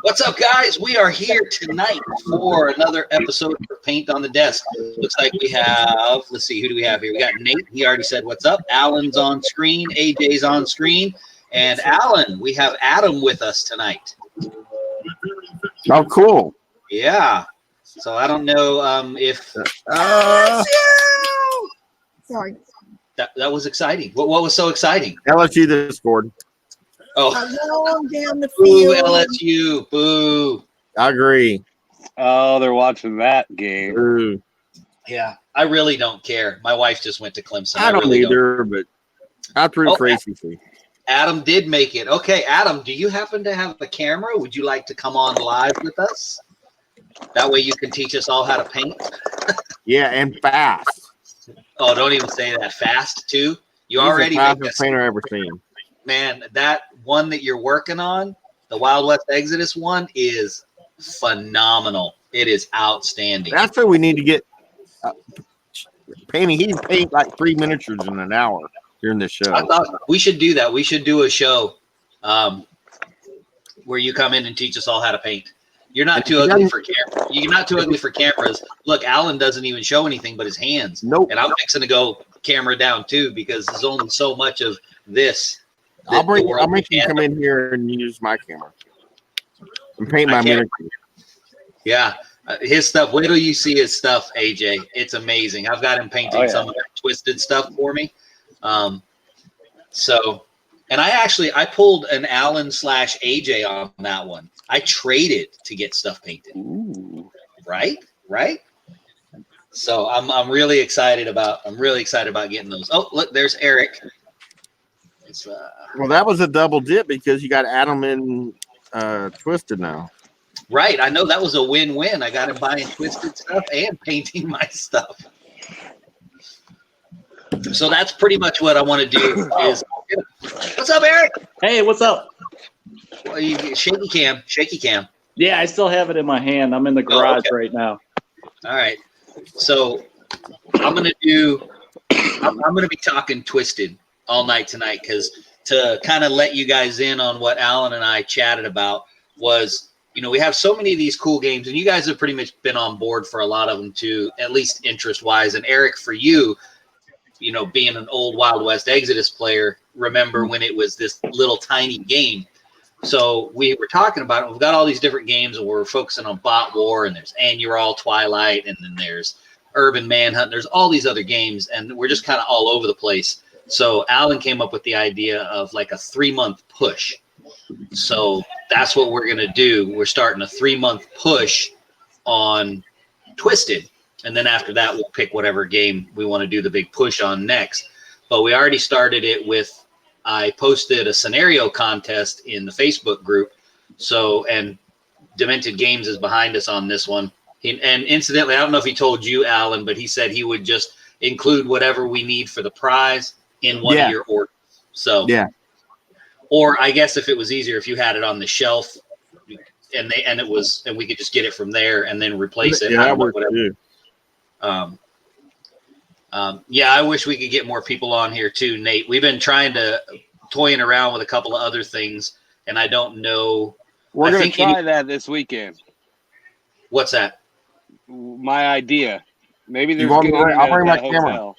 What's up, guys? We are here tonight for another episode of Paint on the Desk. Looks like we have, let's see, who do we have here? We got Nate. He already said what's up. Alan's on screen. AJ's on screen. And Alan, we have Adam with us tonight. Oh, cool. Yeah. So I don't know if... Sorry. That was exciting. What was so exciting? LSU that scored. Oh, Down the boo, field. LSU. Boo. I agree. Oh, they're watching that game. Ooh. Yeah, I really don't care. My wife just went to Clemson. I don't really either, but I root for ACC. Adam did make it. Okay, Adam, do you happen to have a camera? Would you like to come on live with us? That way you can teach us all how to paint. Yeah, and fast. Oh, don't even say that. Fast, too? You He's already the make fastest painter I've ever seen. Man, that one that you're working on, the Wild West Exodus one, is phenomenal. It is outstanding. That's what we need to get painting. He can paint like 3 miniatures in an hour during this show. I thought we should do that. We should do a show where you come in and teach us all how to paint. You're not too ugly for camera. You're not too ugly for cameras. Look, Alan doesn't even show anything but his hands. Nope. And I'm fixing to go camera down too because there's only so much of this. I'll make you come in here and use my camera and paint my miniature. Yeah, his stuff. Wait till you see his stuff, AJ. It's amazing. I've got him painting some of that twisted stuff for me. And I pulled an Alan / AJ on that one. I traded to get stuff painted. Ooh. Right. So I'm really excited about getting those. Oh, look, there's Eric. It's Well, that was a double dip because you got Adam in Twisted now. right. I know that was a win-win. I got him buying twisted stuff and painting my stuff. So that's pretty much what I want to do. What's up, Eric? Hey, what's up? Well, shaky cam. Yeah, I still have it in my hand. I'm in the garage right now. All right. So I'm gonna be talking twisted all night tonight because to kind of let you guys in on what Alan and I chatted about was, we have so many of these cool games, and you guys have pretty much been on board for a lot of them too, at least interest-wise. And Eric, for you, being an old Wild West Exodus player, remember when it was this little tiny game. So we were talking about it. We've got all these different games, and we're focusing on Bot War, and there's Annual Twilight, and then there's Urban Manhunt. There's all these other games, and we're just kind of all over the place. So Alan came up with the idea of like a 3-month push. So that's what we're going to do. We're starting a 3-month push on Twisted. And then after that, we'll pick whatever game we want to do the big push on next. But we already started it with, I posted a scenario contest in the Facebook group. So, and Demented Games is behind us on this one. And incidentally, I don't know if he told you, Alan, but he said he would just include whatever we need for the prize in one of your orders. So, yeah. Or I guess if it was easier, if you had it on the shelf and we could just get it from there and then replace it. Yeah, that works too. I wish we could get more people on here too, Nate. We've been toying around with a couple of other things, and I don't know. We're going to try that this weekend. What's that? My idea. Maybe there's I'll bring my camera.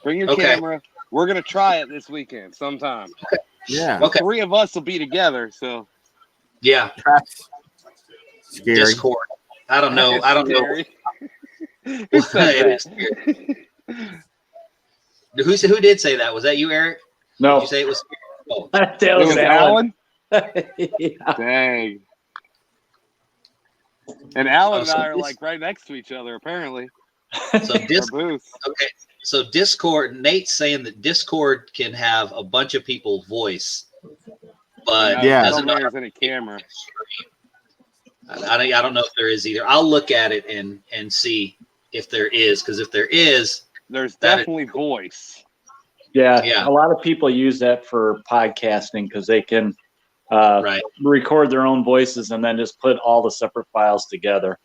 Bring your camera. We're going to try it this weekend sometime. Okay. Yeah. Okay. 3 of us will be together, so. Yeah. That's scary. Discord. I don't know. Who did say that? Was that you, Eric? No. Did you say it was? Oh. That was Alan. Yeah. Dang. And Alan and I are like right next to each other, apparently. So So Discord, Nate's saying that Discord can have a bunch of people's voice, but doesn't know there's any camera. I don't know if there is either. I'll look at it and see if there is, because if there is, there's definitely voice. Yeah, a lot of people use that for podcasting because they can record their own voices and then just put all the separate files together.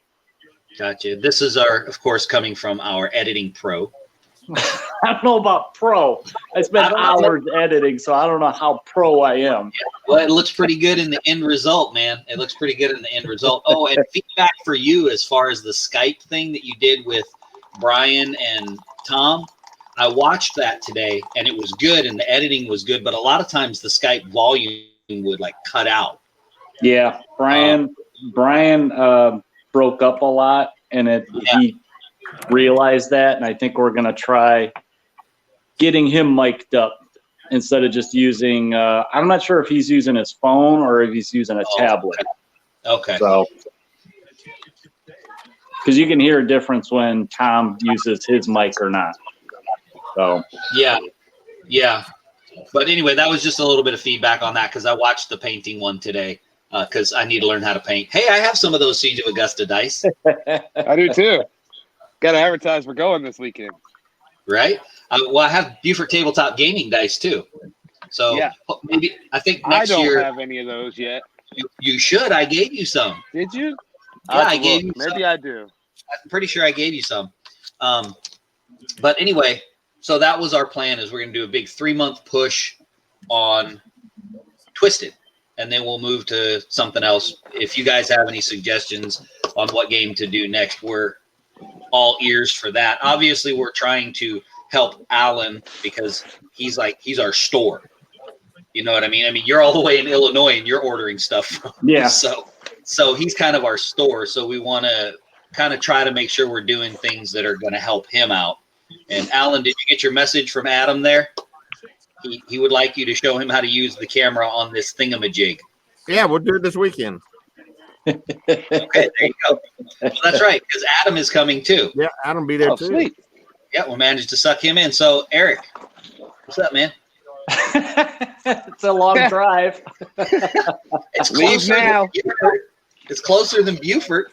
Gotcha. This is of course, coming from our editing pro. I don't know about pro. I spent hours editing, so I don't know how pro I am. Well, it looks pretty good in the end result, man. It looks pretty good in the end result. Oh, and feedback for you as far as the Skype thing that you did with Brian and Tom. I watched that today, and it was good, and the editing was good. But a lot of times the Skype volume would like cut out. Yeah, Brian broke up a lot, and he realized that, and I think we're gonna try getting him mic'd up instead of just using. I'm not sure if he's using his phone or if he's using a tablet. Okay. So, because you can hear a difference when Tom uses his mic or not. So. Yeah. But anyway, that was just a little bit of feedback on that because I watched the painting one today because I need to learn how to paint. Hey, I have some of those Siege of Augusta dice. I do too. Got to advertise we're going this weekend. Right? Well, I have Beaufort Tabletop Gaming dice too. So maybe I think next year. I don't have any of those yet. You should. I gave you some. Did you? Yeah, I gave you some. Maybe I do. I'm pretty sure I gave you some. But anyway, so that was our plan is we're going to do a big 3-month push on Twisted. And then we'll move to something else. If you guys have any suggestions on what game to do next, we're all ears for that. Obviously, we're trying to help Alan because he's our store. You know what I mean? I mean, you're all the way in Illinois and you're ordering stuff from. Yeah. So he's kind of our store. So we want to kind of try to make sure we're doing things that are going to help him out. And Alan, did you get your message from Adam there? He would like you to show him how to use the camera on this thingamajig. Yeah, we'll do it this weekend. Okay, there you go. Well, that's right, because Adam is coming too. Yeah, Adam be there too. Sweet. Yeah, we'll manage to suck him in. So, Eric, what's up, man? It's a long drive. It's Leave now. It's closer than Beaufort.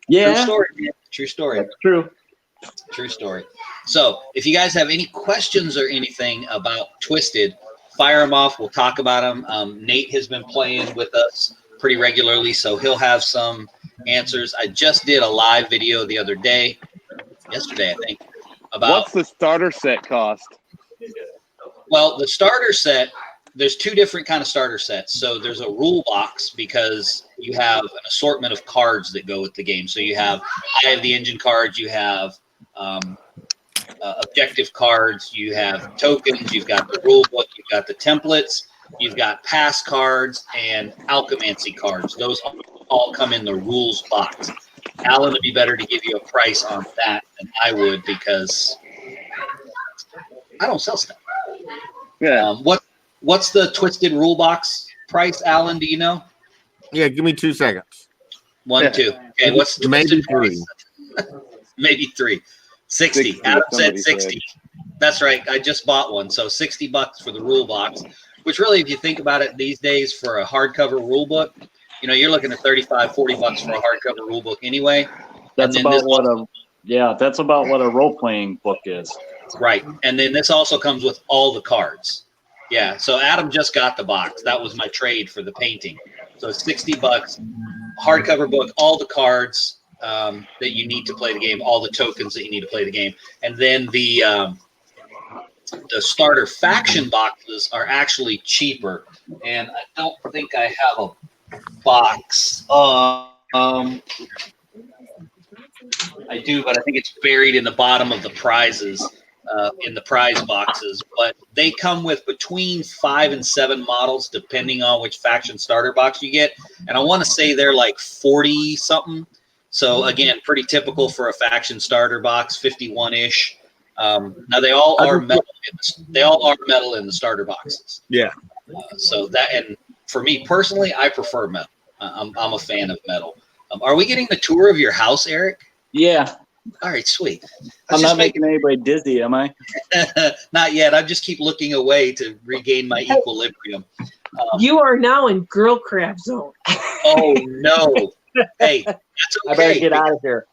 Yeah. True story, man. True story. That's true. True story. So if you guys have any questions or anything about Twisted, fire them off. We'll talk about them. Nate has been playing with us pretty regularly, so he'll have some answers. I just did a live video the other day, yesterday, I think, about what's the starter set cost? Well, the starter set, there's 2 different kind of starter sets. So there's a rule box because you have an assortment of cards that go with the game. So you have Eye of the Engine cards, you have objective cards, you have tokens, you've got the rule book, you've got the templates, you've got pass cards and alchemancy cards. Those all come in the rules box. Alan would be better to give you a price on that than I would because I don't sell stuff. Yeah. What's the Twisted rule box price, Alan? Do you know? Yeah, give me 2 seconds. 1, 2. Okay, what's the maybe Twisted 3? price? Maybe 3. 60. Adam said 60. That's right. I just bought one. So $60 for the rule box, which really, if you think about it these days for a hardcover rule book, you're looking at $35, $40 for a hardcover rule book anyway. That's about what a role-playing book is. Right. And then this also comes with all the cards. Yeah. So Adam just got the box. That was my trade for the painting. So $60, hardcover book, all the cards that you need to play the game, all the tokens that you need to play the game. And then the starter faction boxes are actually cheaper. And I don't think I have a box. I do, but I think it's buried in the bottom of the prizes. In the prize boxes, but they come with between 5 and 7 models depending on which faction starter box you get, and I want to say they're like 40 something. So again, pretty typical for a faction starter box, 51-ish. Now they all are metal. They all are metal in the starter boxes. Yeah. So that, and for me personally, I prefer metal. I'm a fan of metal. Are we getting the tour of your house, Eric? Yeah. All right, sweet. I'm not making anybody dizzy, am I? Not yet. I just keep looking away to regain my equilibrium. You are now in girl crap zone. Oh, no. Hey, that's okay. I better get out of here.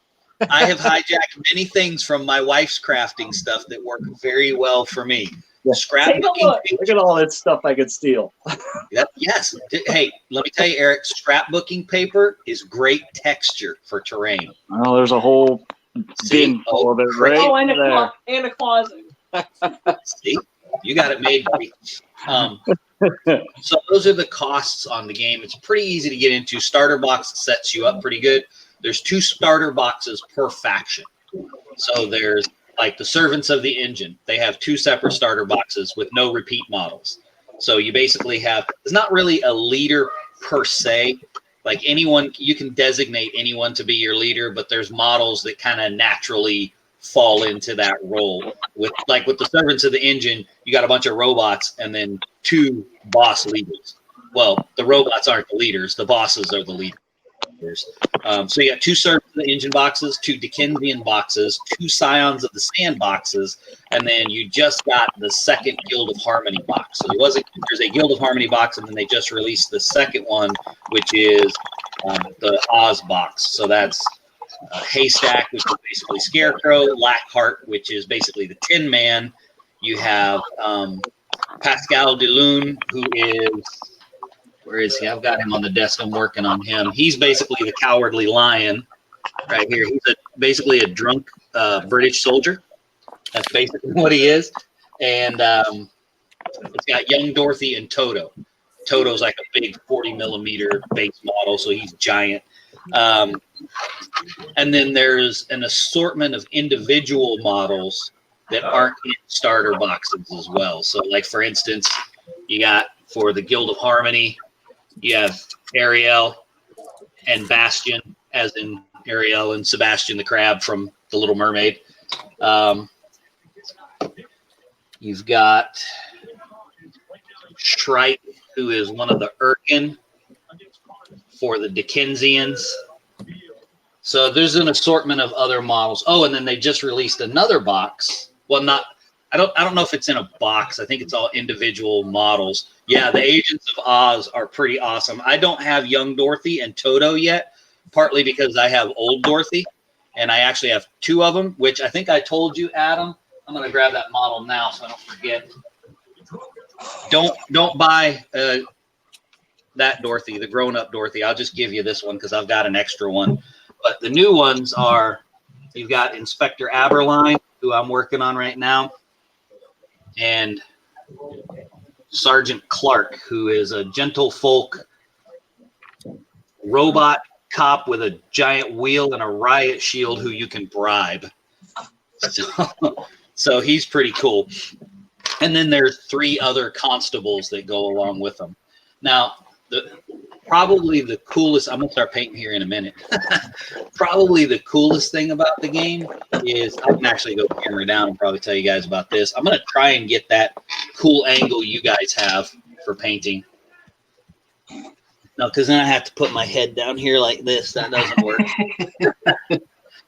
I have hijacked many things from my wife's crafting stuff that work very well for me. Yeah. Scrapbooking. Look at all that stuff I could steal. Yes. Hey, let me tell you, Eric, scrapbooking paper is great texture for terrain. Well, there's a whole Bin full of it right Oh, and there. a closet. See, you got it made. Buddy. So those are the costs on the game. It's pretty easy to get into. Starter box sets you up pretty good. There's 2 starter boxes per faction. So there's like the Servants of the Engine. They have 2 separate starter boxes with no repeat models. So you basically have, it's not really a leader per se. Like anyone, you can designate anyone to be your leader, but there's models that kind of naturally fall into that role. With the Servants of the Engine, you got a bunch of robots and then 2 boss leaders. Well, the robots aren't the leaders; the bosses are the leaders. So you got 2 Servants of the Engine boxes, 2 Dickensian boxes, 2 Scions of the Sand boxes, and then you just got the second Guild of Harmony box. So there's a Guild of Harmony box, and then they just released the second one, which is the Oz box. So that's Haystack, which is basically Scarecrow, Lackhart, which is basically the Tin Man. You have Pascal Delune, who is, where is he? I've got him on the desk. I'm working on him. He's basically the Cowardly Lion right here. He's basically a drunk British soldier. That's basically what he is. And it's got Young Dorothy and Toto. Toto's like a big 40 millimeter base model, so he's giant. And then there's an assortment of individual models that aren't in starter boxes as well. So, like, for instance, you got for the Guild of Harmony, you have Ariel and Bastion, as in Ariel and Sebastian the Crab from The Little Mermaid. You've got Shrike, who is one of the Urkin for the Dickensians. So there's an assortment of other models. Oh, and then they just released another box. Well, I don't know if it's in a box. I think it's all individual models. Yeah, the Agents of Oz are pretty awesome. I don't have Young Dorothy and Toto yet, partly because I have Old Dorothy, and I actually have 2 of them, which I think I told you, Adam. I'm going to grab that model now so I don't forget. Don't buy that Dorothy, the grown-up Dorothy. I'll just give you this one because I've got an extra one. But the new ones are, you've got Inspector Aberline, who I'm working on right now, and Sergeant Clark, who is a gentlefolk robot cop with a giant wheel and a riot shield who you can bribe. So he's pretty cool. And then there's 3 other constables that go along with them. Now, probably the coolest, I'm going to start painting here in a minute. Probably the coolest thing about the game is, I can actually go camera down and probably tell you guys about this. I'm going to try and get that cool angle you guys have for painting. No, because then I have to put my head down here like this. That doesn't work.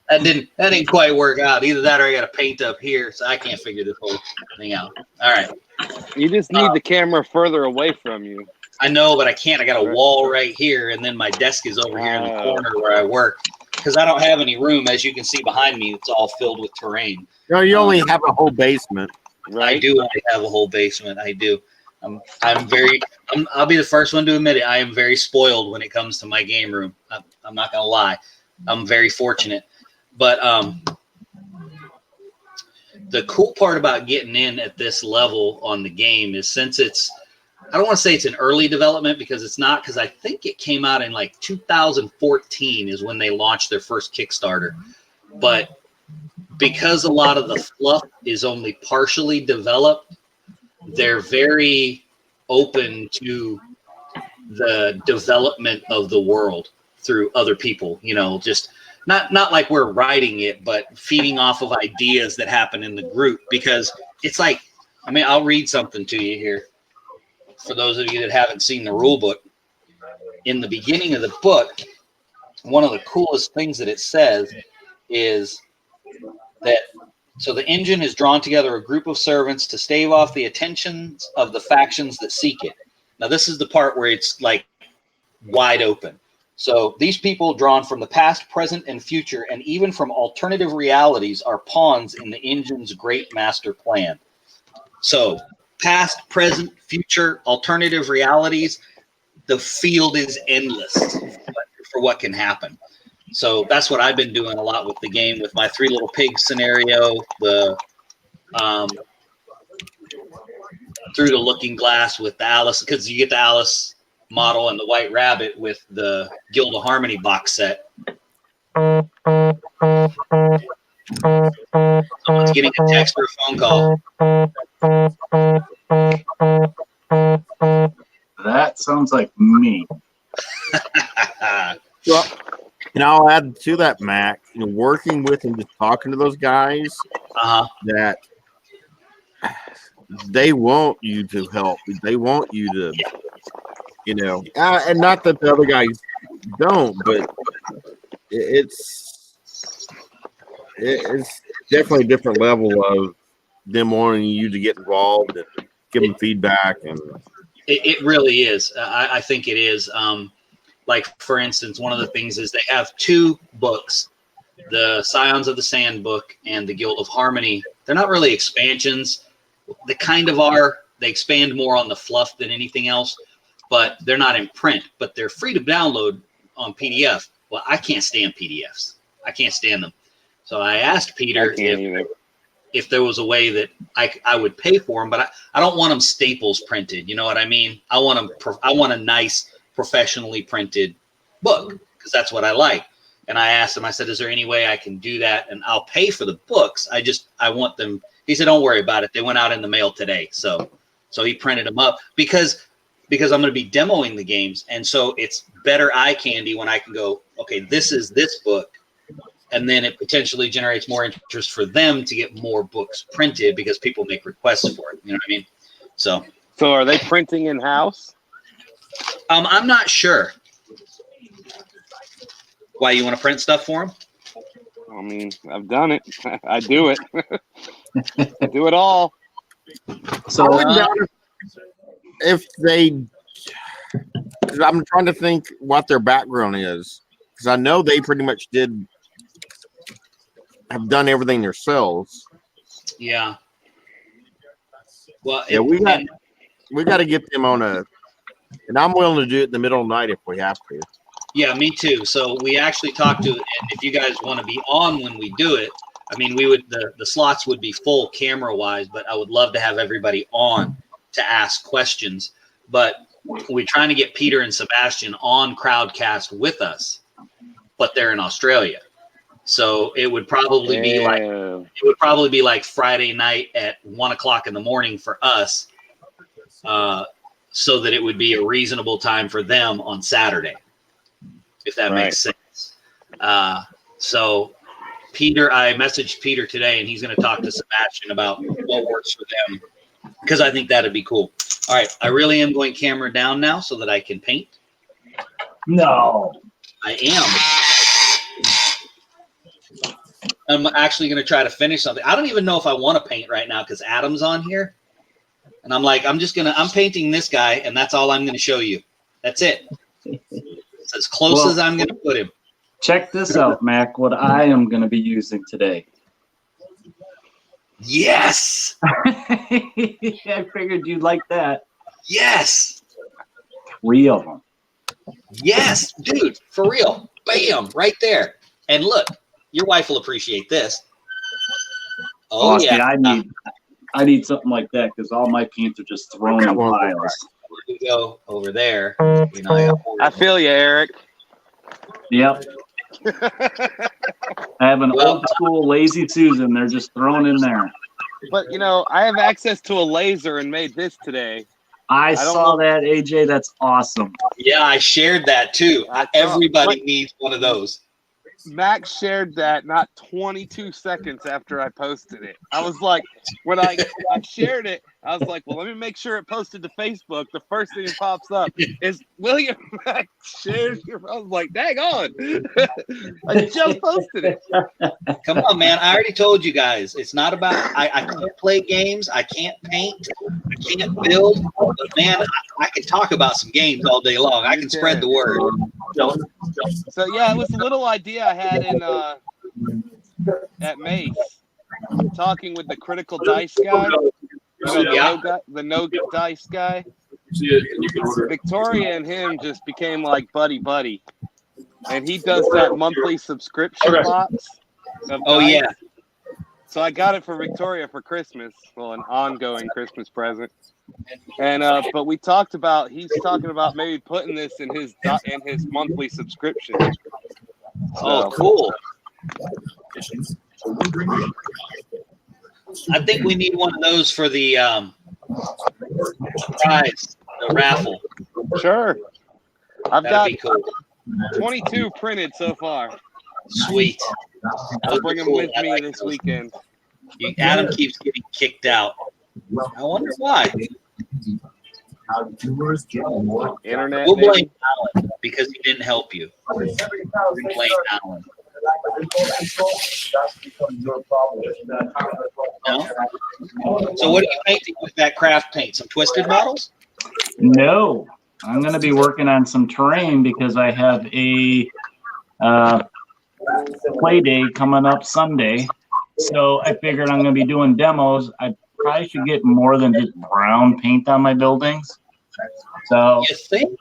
That didn't quite work out. Either that or I got to paint up here, so I can't figure this whole thing out. All right. You just need the camera further away from you. I know, but I can't. I got a wall right here, and then my desk is over here in the corner where I work because I don't have any room. As you can see behind me, it's all filled with terrain. No, you only have a whole basement. Right? I do only have a whole basement. I do. I'll be the first one to admit it. I am very spoiled when it comes to my game room. I'm not gonna lie. I'm very fortunate. But the cool part about getting in at this level on the game is, since it's, I don't want to say it's an early development because it's not, because I think it came out in like 2014 is when they launched their first Kickstarter. But because a lot of the fluff is only partially developed, they're very open to the development of the world through other people, you know, just not like we're writing it, but feeding off of ideas that happen in the group. Because it's like, I mean, I'll read something to you here. For those of you that haven't seen the rule book, in the beginning of the book, one of the coolest things that it says is that, so the engine has drawn together a group of servants to stave off the attentions of the factions that seek it. Now, this is the part where it's like wide open. So these people, drawn from the past, present, and future, and even from alternative realities, are pawns in the engine's great master plan. So past, present, future, alternative realities, the field is endless for what can happen. So that's what I've been doing a lot with the game, with my 3 Little Pigs scenario, the Through the Looking Glass with the Alice, because you get the Alice model and the White Rabbit with the Guild of Harmony box set. Someone's getting a text or a phone call. That sounds like me. Well, and I'll add to that, Mac. Working with and just talking to those guys, that they want you to help. They want you to, and not that the other guys don't, but it's definitely a different level of them wanting you to get involved and give them feedback. And it really is. I think it is. Like, for instance, one of the things is they have 2 books, the Scions of the Sand book and the Guild of Harmony. They're not really expansions. They kind of are. They expand more on the fluff than anything else, but they're not in print. But they're free to download on PDF. Well, I can't stand PDFs. I can't stand them. So I asked Peter if there was a way that I would pay for them, but I don't want them staples printed. You know what I mean? I want a nice, professionally printed book, because that's what I like. And I asked him, I said, is there any way I can do that? And I'll pay for the books. I want them. He said, don't worry about it. They went out in the mail today. So he printed them up because I'm going to be demoing the games. And so it's better eye candy when I can go, okay, this is this book. And then it potentially generates more interest for them to get more books printed because people make requests for it. You know what I mean? So are they printing in-house? I'm not sure. Why, you want to print stuff for them? I mean, I've done it. I do it. I do it all. So if they, I'm trying to think what their background is, because I know they pretty much have done everything themselves. Yeah. Well, yeah, we got to get them on and I'm willing to do it in the middle of the night if we have to. Yeah, me too. So we actually talked to it, and if you guys want to be on when we do it, I mean, we would the slots would be full camera wise, but I would love to have everybody on to ask questions. But we're trying to get Peter and Sebastian on CrowdCast with us, but they're in Australia. So it would probably be like Friday night at 1 o'clock in the morning for us, so that it would be a reasonable time for them on Saturday, if that makes sense. So Peter, I messaged Peter today, and he's going to talk to Sebastian about what works for them, because I think that'd be cool. All right, I really am going camera down now so that I can paint. No, I am. I'm actually going to try to finish something. I don't even know if I want to paint right now because Adam's on here. And I'm like, I'm painting this guy, and that's all I'm going to show you. That's it. It's as close as I'm going to put him. Check this out, Mac, what I am going to be using today. Yes. I figured you'd like that. Yes. 3 of them. Yes, dude, for real. Bam, right there. And look, your wife will appreciate this. Oh, yeah. See, I need something like that because all my paints are just thrown in piles. We go over there. I feel you, Eric. Yep. I have an old school Lazy Susan. They're just thrown in there. But, I have access to a laser and made this today. I saw that, AJ. That's awesome. Yeah, I shared that too. Everybody needs one of those. Max shared that not 22 seconds after I posted it. I was like, when I shared it, I was like, well, let me make sure it posted to Facebook. The first thing that pops up is William Max shared your. I was like, dang on. I just posted it. Come on, man. I already told you guys. It's not about, I can't play games. I can't paint. I can't build. But, man, I can talk about some games all day long. I can spread the word. So, yeah, it was a little idea I had at Mace, talking with the Critical Dice guy, the no dice guy. Victoria and him just became like buddy. and he does that monthly subscription box. Oh dice. yeah. So I got it for Victoria for Christmas. Well, an ongoing Christmas present. And but he's talking about maybe putting this in his monthly subscription. Oh, cool. I think we need one of those for the prize, the raffle. Sure. I've That'd got be cool. 22 printed so far. Sweet. I'll bring them with me this weekend. Adam keeps getting kicked out. I wonder why. Internet. We'll maybe? blame Alan because he didn't help you. We blame Alan. No? So what are you painting with that craft paint? Some twisted models? No, I'm going to be working on some terrain because I have a play day coming up Sunday. So I figured I'm going to be doing demos. I probably should get more than just brown paint on my buildings. So You think?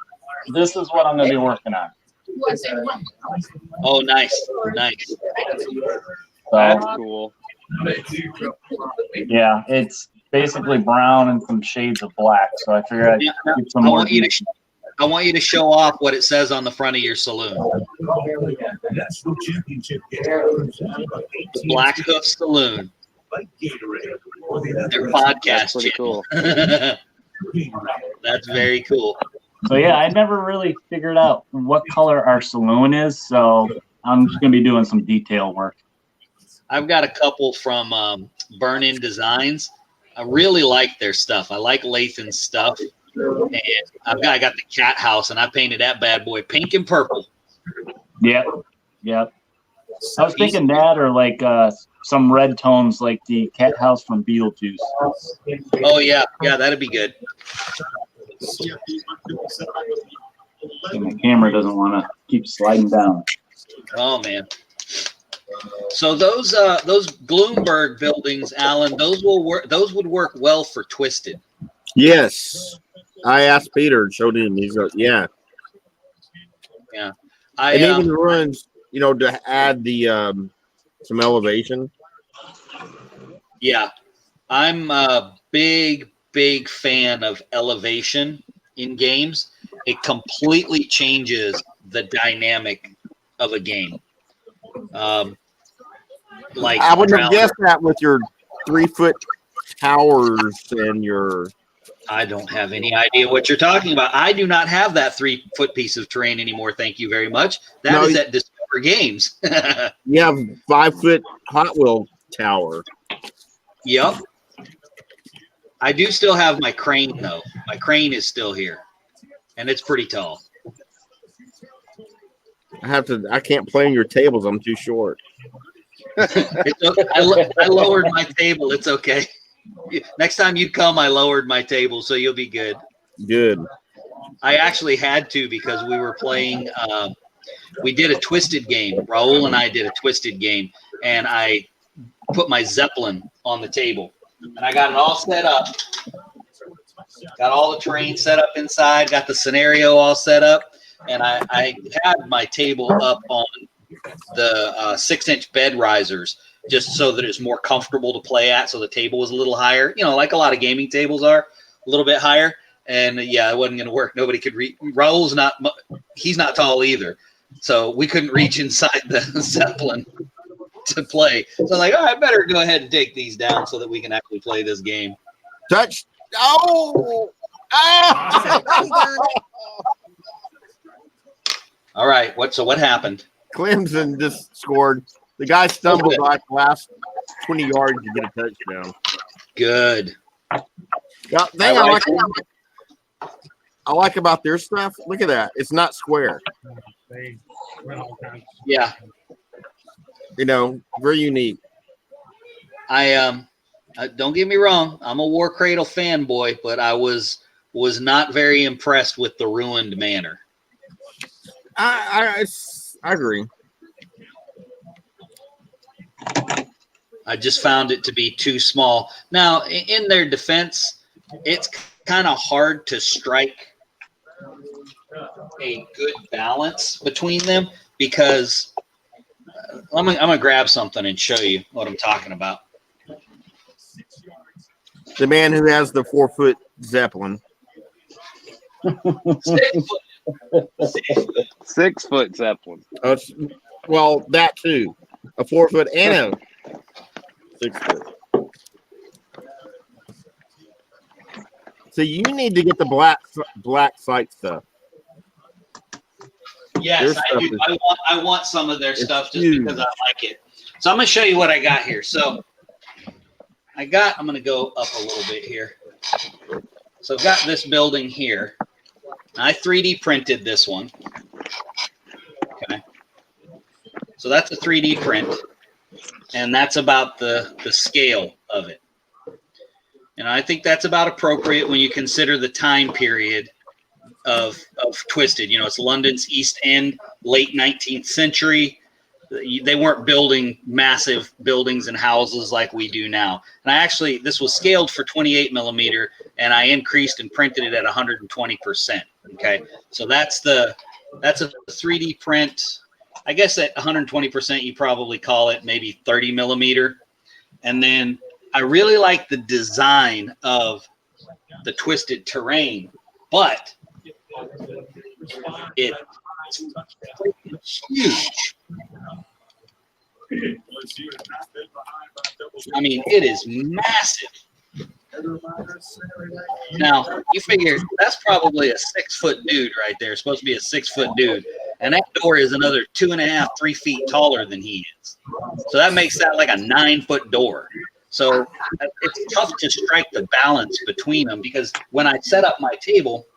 this is what I'm going to be working on. Oh, nice. Nice. That's cool. Yeah, it's basically brown and some shades of black. So I figured I'd get some I more. want you to show off what it says on the front of your saloon. Black Hoof Saloon. Their podcast Pretty channel. cool. That's very cool. So yeah, I never really figured out what color our saloon is. So I'm just going to be doing some detail work. I've got a couple from Burn-In Designs. I really like their stuff. I like Lathan's stuff. And I got the cat house, and I painted that bad boy pink and purple. Yep. Yep. I was thinking that or like some red tones like the cat house from Beetlejuice. Oh, yeah. Yeah, that'd be good. And my camera doesn't want to keep sliding down. Oh, man. So those Bloomberg buildings, Alan, those would work well for Twisted. Yes. I asked Peter and showed him. He's like, yeah. Yeah. It even runs, to add the some elevation. Yeah. I'm a big fan of elevation in games. It completely changes the dynamic of a game. Like I wouldn't have guessed that with your 3-foot towers and your. I don't have any idea what you're talking about. I do not have that 3-foot piece of terrain anymore. Thank you very much. That is at Discover Games. You have 5-foot Hot Wheel tower. Yep. I do still have my crane though. My crane is still here, and it's pretty tall. I can't play on your tables. I'm too short. It's okay. I lowered my table. It's okay. Next time you come, I lowered my table, so you'll be good. Good. I actually had to because we were playing. We did a Twisted game. Raul and I did a Twisted game, and I put my Zeppelin on the table, and I got it all set up. Got all the terrain set up inside. Got the scenario all set up, and I had my table up on the 6-inch bed risers, just so that it's more comfortable to play at. So the table was a little higher, like a lot of gaming tables are, a little bit higher. And yeah, it wasn't going to work. Nobody could reach. Raul's he's not tall either. So we couldn't reach inside the Zeppelin to play. So I'm like, I better go ahead and take these down so that we can actually play this game. Touch. Oh! All right. What happened? Clemson just scored. The guy stumbled like last 20 yards to get a touchdown. Good. The thing I like about their stuff, look at that. It's not square. Yeah. Very unique. I don't get me wrong. I'm a War Cradle fanboy, but I was not very impressed with the ruined manor. I agree. I just found it to be too small. Now, in their defense, it's kind of hard to strike a good balance between them because I'm gonna grab something and show you what I'm talking about. The man who has the 4-foot Zeppelin. 6 foot. 6 foot Zeppelin. Well, that too. A 4-foot and a 6 foot. So you need to get the black site stuff. Yes, I do. I want some of their stuff just because I like it. So I'm gonna show you what I got here. So I'm gonna go up a little bit here. So I've got this building here. I 3D printed this one. Okay. So that's a 3D print, and that's about the scale of it. And I think that's about appropriate when you consider the time period of Twisted. You know, it's London's East End, late 19th century. They weren't building massive buildings and houses like we do now. And this was scaled for 28 millimeter, and I increased and printed it at 120%. Okay, so that's a 3D print. I guess at 120%, you probably call it maybe 30 millimeter. And then I really like the design of the Twisted terrain, but it's huge. I mean, it is massive. Now, you figure that's probably a 6-foot dude right there. It's supposed to be a 6-foot dude. And that door is another 2.5, 3 feet taller than he is. So that makes that like a 9-foot door. So it's tough to strike the balance between them, because when I set up my table,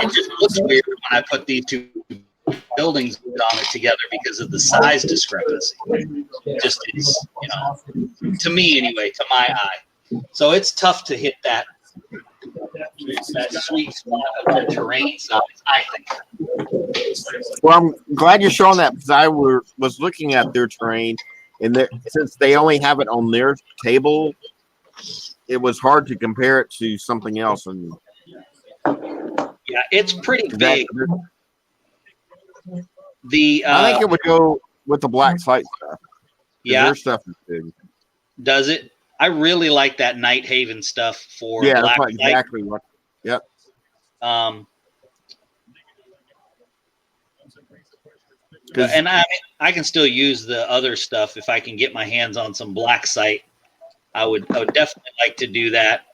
it just looks weird when I put these two buildings on it together because of the size discrepancy. Just is, to me anyway, to my eye. So it's tough to hit that sweet spot of the terrain size, I think. Well, I'm glad you're showing that, because I was looking at their terrain, and since they only have it on their table, it was hard to compare it to something else. And yeah, it's pretty big. I think it would go with the black site stuff. Yeah, their stuff is big. Does it? I really like that Night Haven stuff for black that's exactly what. Yep. And I can still use the other stuff if I can get my hands on some black site. I would definitely like to do that,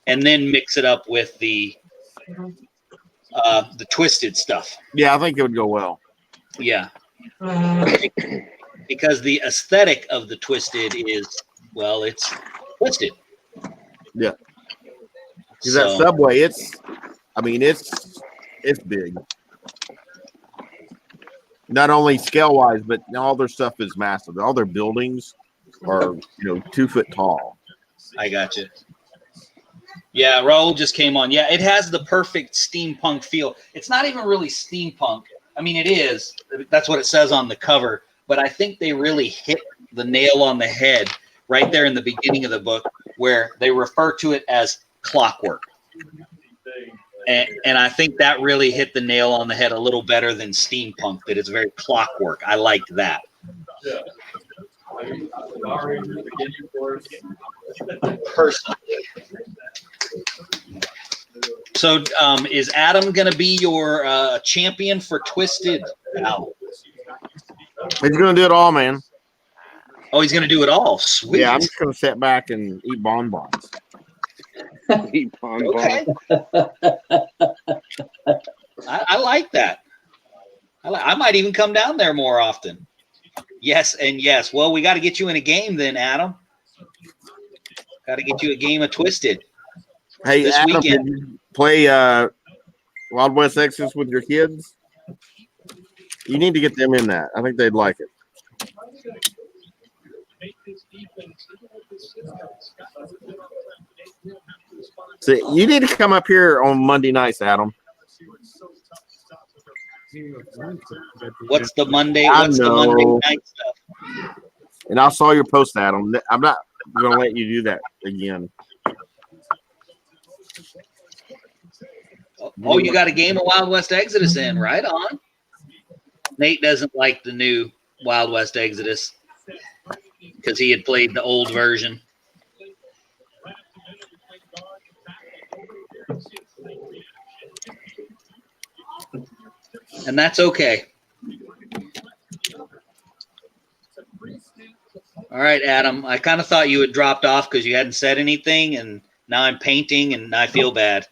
and then mix it up with the Twisted stuff. Yeah, I think it would go well. Yeah, because the aesthetic of the Twisted is, well, it's Twisted. Yeah, because that subway, it's big. Not only scale wise, but all their stuff is massive. All their buildings are 2 foot tall. I got you. Yeah, Raul just came on. Yeah, it has the perfect steampunk feel. It's not even really steampunk. I mean, it is. That's what it says on the cover. But I think they really hit the nail on the head right there in the beginning of the book, where they refer to it as clockwork. And I think that really hit the nail on the head a little better than steampunk, that it's very clockwork. I liked that. Personally. So is Adam going to be your champion for Twisted? Al? He's going to do it all, man. Oh, he's going to do it all. Sweet. Yeah, I'm just going to sit back and eat bonbons. Eat bonbons. Okay. I like that. I might even come down there more often. Yes and yes. Well, we got to get you in a game then, Adam. Got to get you a game of Twisted. Hey, this Adam, weekend. did you play Wild West Exodus with your kids? You need to get them in that. I think they'd like it. So you need to come up here on Monday nights, Adam. What's the Monday? What's the Monday night stuff? And I saw your post, Adam. I'm not going to let you do that again. Oh, you got a game of Wild West Exodus in. Right on. Nate doesn't like the new Wild West Exodus because he had played the old version. And that's okay. All right, Adam. I kind of thought you had dropped off because you hadn't said anything, and now I'm painting, and I feel bad.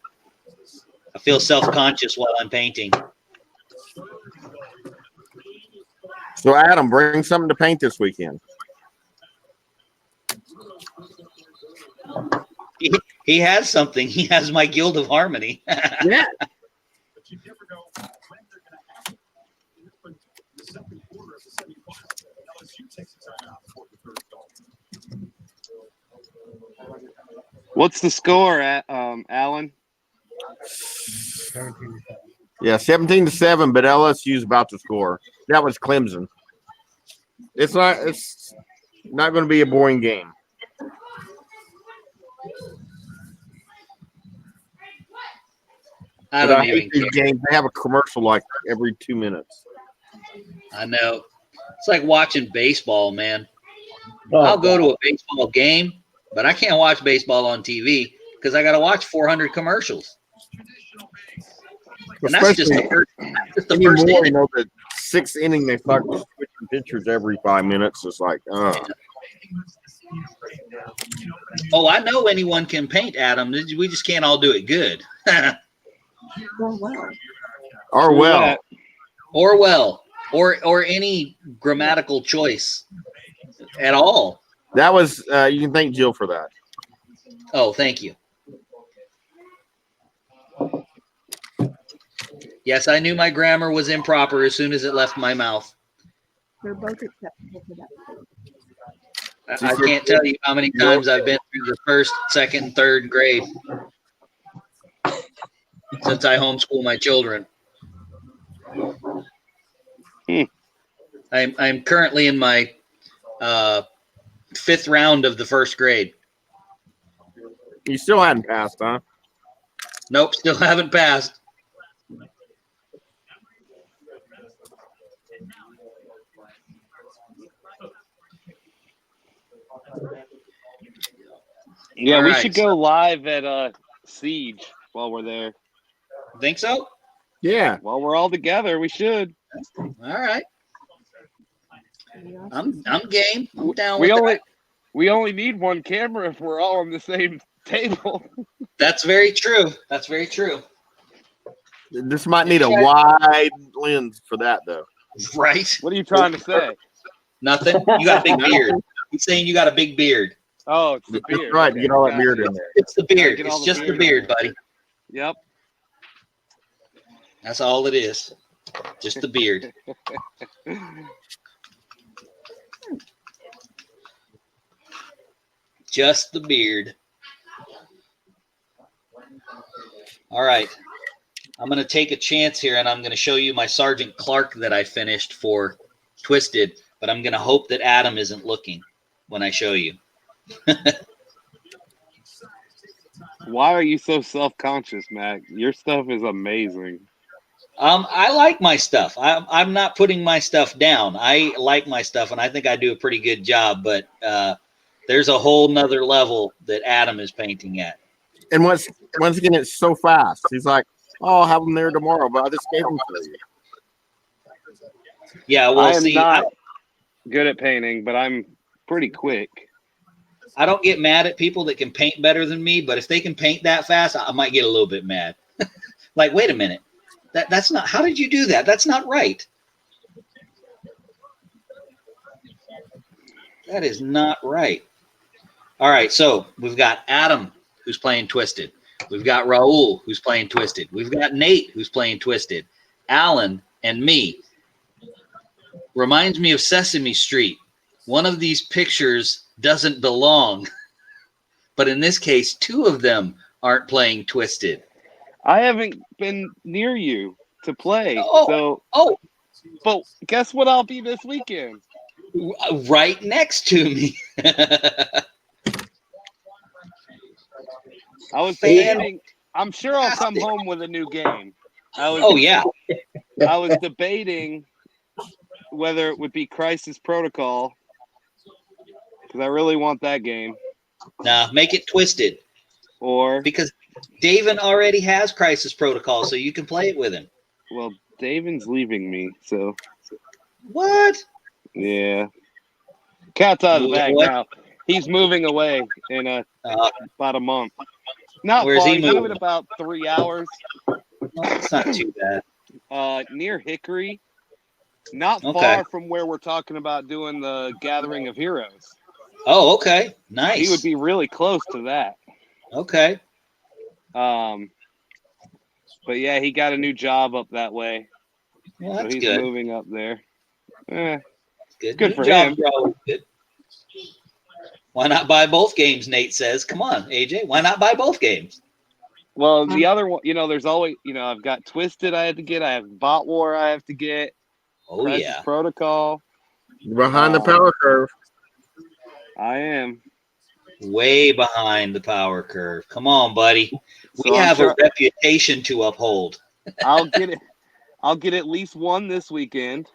I feel self-conscious while I'm painting. So, Adam, bring something to paint this weekend. He has something. He has my Guild of Harmony. Yeah. What's the score at Alan? Yeah, 17-7, but LSU's about to score. That was Clemson. It's not going to be a boring game. I But don't I hate even these care. games. They have a commercial like every 2 minutes. I know. It's like watching baseball, man. I'll go to a baseball game, but I can't watch baseball on TV because I got to watch 400 commercials. And that's just the first Anymore, inning. you know, the sixth inning, they start switching pitchers every 5 minutes. It's like, Oh, I know anyone can paint, Adam. We just can't all do it good. or well. or any grammatical choice at all. That was, you can thank Jill for that. Oh, thank you. Yes, I knew my grammar was improper as soon as it left my mouth. They're both acceptable for that. I can't tell you how many times I've been through the first, second, and third grade since I homeschool my children. I'm currently in my 5th round of the first grade. You still hadn't passed, huh? Nope, still haven't passed. Yeah, All we right. should go live at Siege while we're there. Think so? Yeah. While we're all together, we should. All right. I'm game. I'm down We with only that. we only need one camera if we're all on the same table. That's very true. That's very true. This might need a wide lens for that, though. Right? What are you trying to say? Nothing. You got a big beard. He's saying you got a big beard. Oh, it's the That's beard. right. Okay, Get all that gotcha. beard in there. It's the beard. Get all It's the just the beard beard, in there. buddy. Yep. That's all it is. Just the beard. Just the beard. All right. I'm going to take a chance here, and I'm going to show you my Sergeant Clark that I finished for Twisted, but I'm going to hope that Adam isn't looking when I show you. Why are you so self-conscious, Mac? Your stuff is amazing. I like my stuff. I'm not putting my stuff down. I like my stuff, and I think I do a pretty good job, but there's a whole nother level that Adam is painting at. And once again, it's so fast. He's like, "Oh, I'll have them there tomorrow," but I just gave them to you. Yeah, well, I am see, not good at painting, but I'm pretty quick. I don't get mad at people that can paint better than me, but if they can paint that fast, I might get a little bit mad. Like, wait a minute. That's not, how did you do that? That's not right. That is not right. All right, so we've got Adam, who's playing Twisted. We've got Raul, who's playing Twisted. We've got Nate, who's playing Twisted. Alan and me. Reminds me of Sesame Street. One of these pictures doesn't belong. But in this case, 2 of them aren't playing Twisted. I haven't been near you to play. But guess what I'll be this weekend? Right next to me. I was debating. I'm sure I'll come home with a new game. Oh, yeah. I was debating whether it would be Crisis Protocol, because I really want that game, Nah, make it Twisted or because Daven already has Crisis Protocol, so you can play it with him. well, Davin's leaving me, so What? yeah. Cat's out of the Moving bag away? now. He's moving away in about a month. Not Where's far. he He's moving? moving about 3 hours. Well, it's not too bad. Near Hickory. Not Okay. far from where we're talking about doing the Gathering of Heroes. Oh, okay. Nice. He would be really close to that. Okay. But yeah, he got a new job up that way. Well, So that's he's good. moving up there. Good. Good New for job, him. bro. Good. Why not buy both games? Nate says. Come on, AJ. Why not buy both games? Well, the other one, there's always, I've got Twisted I had to get. I have Bot War I have to get. Oh Crisis yeah. Protocol. Behind the power curve. I am. Way behind the power curve. Come on, buddy. We So I'm have sure a reputation to uphold. I'll get it. I'll get at least one this weekend,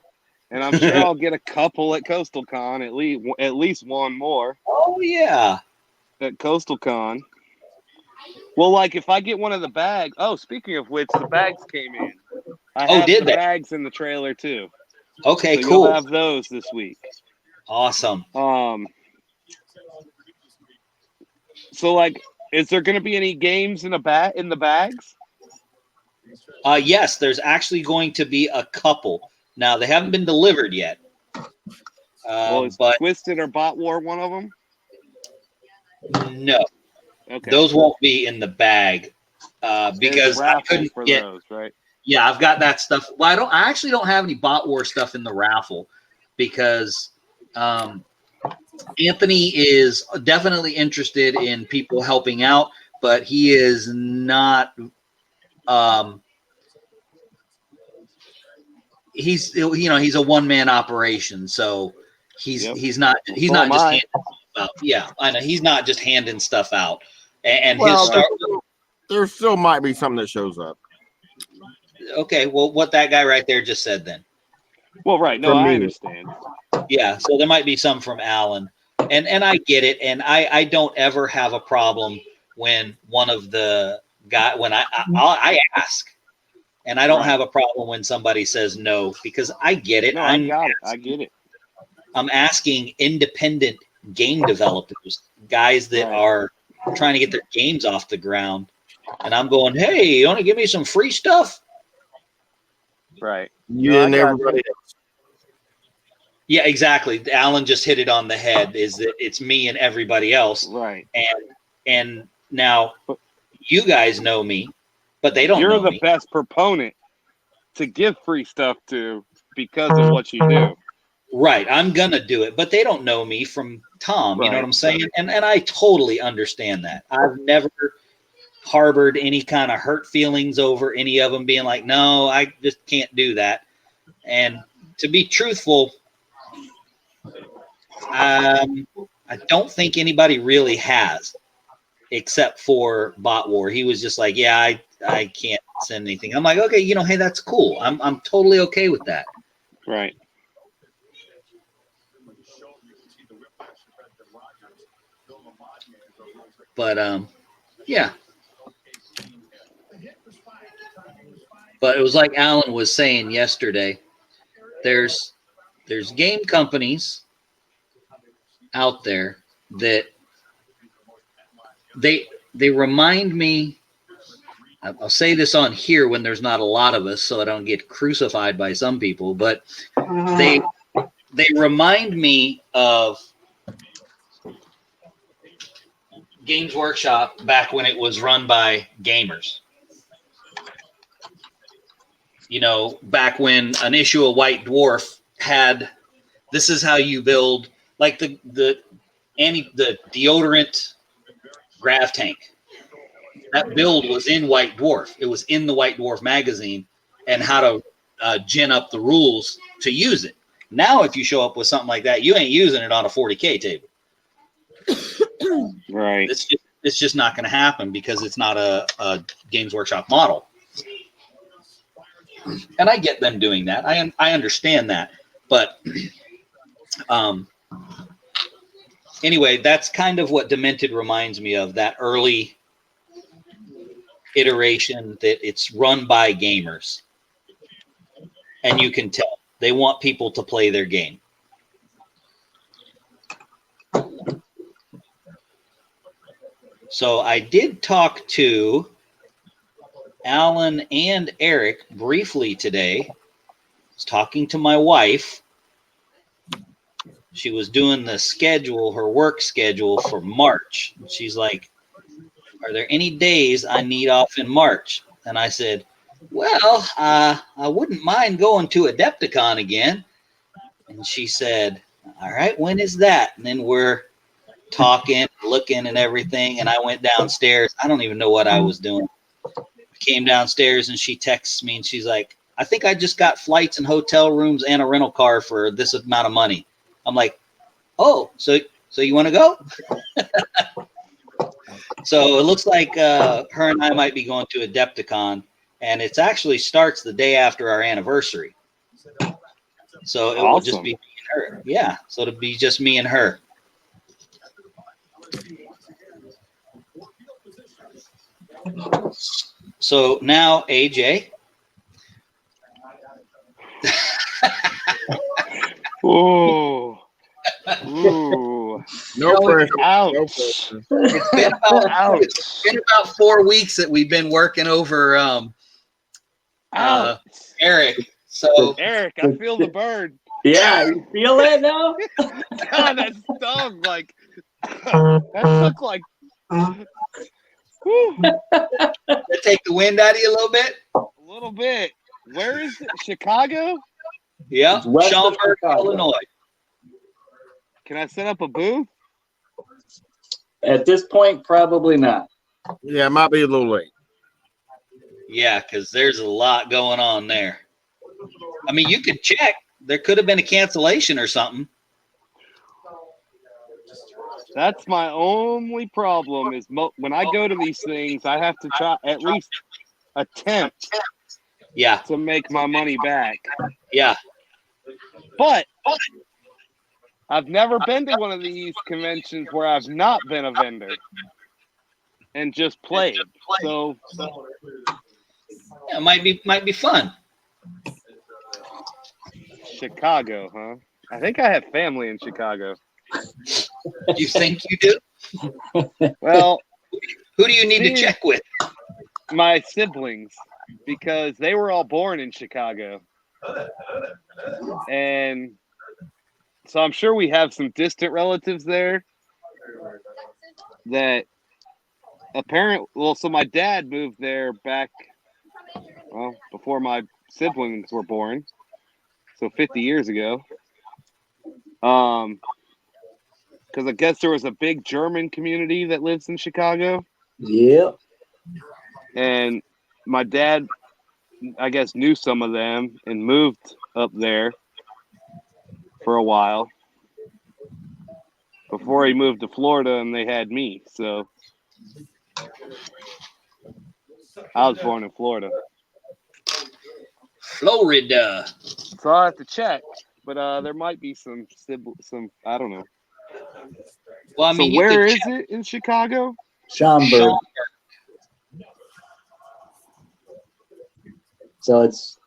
and I'm sure I'll get a couple at Coastal Con. At least one more Oh yeah. at Coastal Con. Well, like if I get one of the bags. Oh, speaking of which, the bags came in. I have did the they? bags in the trailer too. Okay, So cool. you'll have those this week. Awesome. So like, is there going to be any games in the bags? Yes, there's actually going to be a couple. Now they haven't been delivered yet. Is But Twisted or Bot War one of them? no, Okay. those won't be in the bag because There's I raffles couldn't for get. those, right? Yeah, I've got that stuff. Well, I actually don't have any Bot War stuff in the raffle because Anthony is definitely interested in people helping out, but he is not. He's a one-man operation, so he's not just handing stuff out. Yeah, I know he's not just handing stuff out, and his Well, start. there still might be some that shows up. Okay, well, what that guy right there just said then. Well, right. No, From I me. understand. Yeah, so there might be some from Alan, and I get it, and I don't ever have a problem when one of the when I ask, and I don't Right. have a problem when somebody says no because I get it. No, I got it. I get it. I'm asking independent game developers, guys that Right. are trying to get their games off the ground, and I'm going, hey, you want to give me some free stuff? Right. You No, I and got everybody else. Yeah, exactly. Alan just hit it on the head. Is that it's me and everybody else, Right. and now you guys know me, but they don't You're know the me. best proponent to give free stuff to because of what you do. Right, I'm gonna do it, but they don't know me from Tom. You know Right. what I'm saying? And I totally understand that. I've never harbored any kind of hurt feelings over any of them being like, no, I just can't do that. And to be truthful, I don't think anybody really has, except for Bot War. He was just like, yeah, I can't send anything. I'm like, okay, hey, that's cool. I'm totally okay with that. Right. But yeah. But it was like Alan was saying yesterday. There's game companies out there that they remind me. I'll say this on here when there's not a lot of us, so I don't get crucified by some people. But they remind me of Games Workshop back when it was run by gamers. Back when an issue of White Dwarf had, this is how you build, like the deodorant grav tank. That build was in White Dwarf. It was in the White Dwarf magazine, and how to gin up the rules to use it. Now, if you show up with something like that, you ain't using it on a 40K table. Right. It's just not going to happen because it's not a Games Workshop model. And I get them doing that. I understand that. But anyway, that's kind of what Demented reminds me of, that early iteration that it's run by gamers. And you can tell they want people to play their game. So I did talk to Alan and Eric briefly today. I was talking to my wife. She was doing the schedule, her work schedule for March. She's like, are there any days I need off in March? And I said, well, I wouldn't mind going to Adepticon again. And she said, all right, when is that? And then we're talking, looking and everything. And I went downstairs. I don't even know what I was doing. I came downstairs and she texts me and she's like, I think I just got flights and hotel rooms and a rental car for this amount of money. I'm like, oh, so you want to go? So it looks like her and I might be going to Adepticon, and it actually starts the day after our anniversary. So it will just be me and her. Yeah, so it'll be just me and her. So now, AJ. Ooh. Ooh. No pressure. Ouch. No pressure. It's been about 4 weeks that we've been working over Eric. So Eric, I feel the burn. Yeah, you feel that now? God, that stung. Like, that took like. Whew, take the wind out of you a little bit. a little bit. Where is it? Chicago? Yeah, It's west of Schaumburg, Chicago. Illinois. Can I set up a booth? At this point, probably not. Yeah, it might be a little late. Yeah, because there's a lot going on there. I mean, you could check. There could have been a cancellation or something. That's my only problem is when I go to these things, I have to try at least attempt Yeah, to make my money back. yeah. But I've never been to one of these conventions where I've not been a vendor and just played. So Yeah, might be fun. Chicago, huh? I think I have family in Chicago. You think you do? Well, Who do you need to check with? my siblings, because they were all born in Chicago. And so I'm sure we have some distant relatives there that so my dad moved there back, well, before my siblings were born. So 50 years ago. Because I guess there was a big German community that lives in Chicago. Yep. And my dad, I guess, knew some of them and moved up there for a while before he moved to Florida and they had me. So I was born in Florida. Florida. So I'll have to check. But there might be some I don't know. Well, I So mean, you where could is it in Chicago? Schaumburg. So it's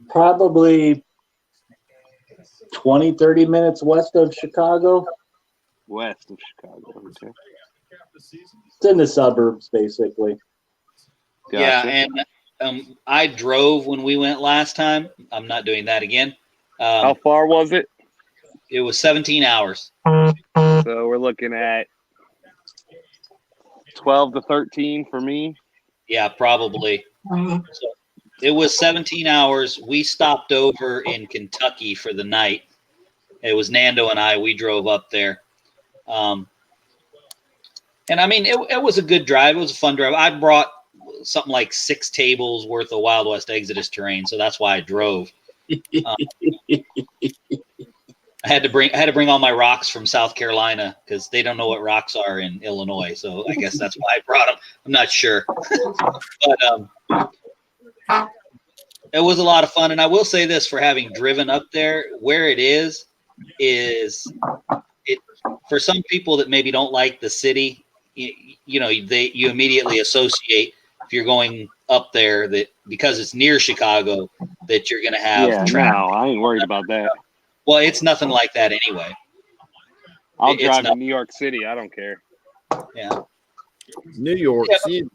probably 20, 30 minutes west of Chicago. West of Chicago. Okay. It's in the suburbs, basically. Yeah, Gotcha. and I drove when we went last time. I'm not doing that again. How far was it? It was 17 hours. So we're looking at 12 to 13 for me. Yeah, probably. So it was 17 hours. We stopped over in Kentucky for the night. It was Nando and I. We drove up there. And I mean, it was a good drive. It was a fun drive. I brought something like 6 tables worth of Wild West Exodus terrain, so that's why I drove. I had to bring all my rocks from South Carolina because they don't know what rocks are in Illinois. So I guess that's why I brought them. I'm not sure, but It was a lot of fun, and I will say this: for having driven up there, where it is it for some people that maybe don't like the city. You know, you immediately associate if you're going up there that because it's near Chicago that you're going to have Yeah, traffic. no, I ain't worried about that. Well, it's nothing like that anyway. I'll It's drive not- in New York City. I don't care. Yeah, New York Yeah. City.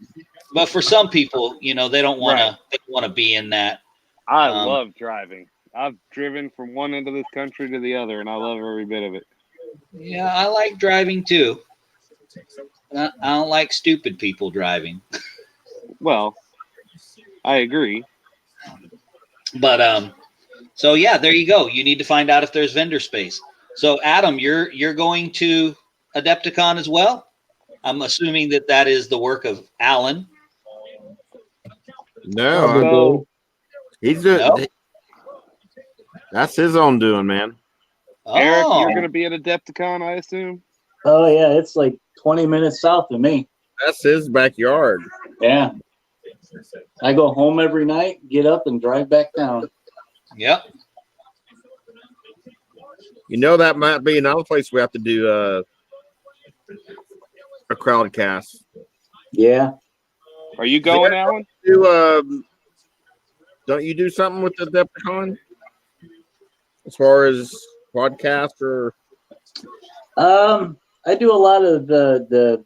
but for some people, you know, they don't want Right. to. They want to be in that. I Um, love driving. I've driven from one end of this country to the other, and I love every bit of it. Yeah, I like driving too. I don't like stupid people driving. Well, I agree. But so yeah, there you go. You need to find out if there's vendor space. So Adam, you're going to Adepticon as well. I'm assuming that is the work of Alan. No, So, he's doing. No? That's his own doing, man. Eric, Oh, you're going to be at Adepticon, I assume? Oh yeah, it's like 20 minutes south of me. That's his backyard. Yeah. I go home every night, get up and drive back down. yep. You know, that might be another place we have to do a crowdcast. Yeah. Are you going, Alan? Don't you do something with the Adepticon as far as podcast or? I do a lot of the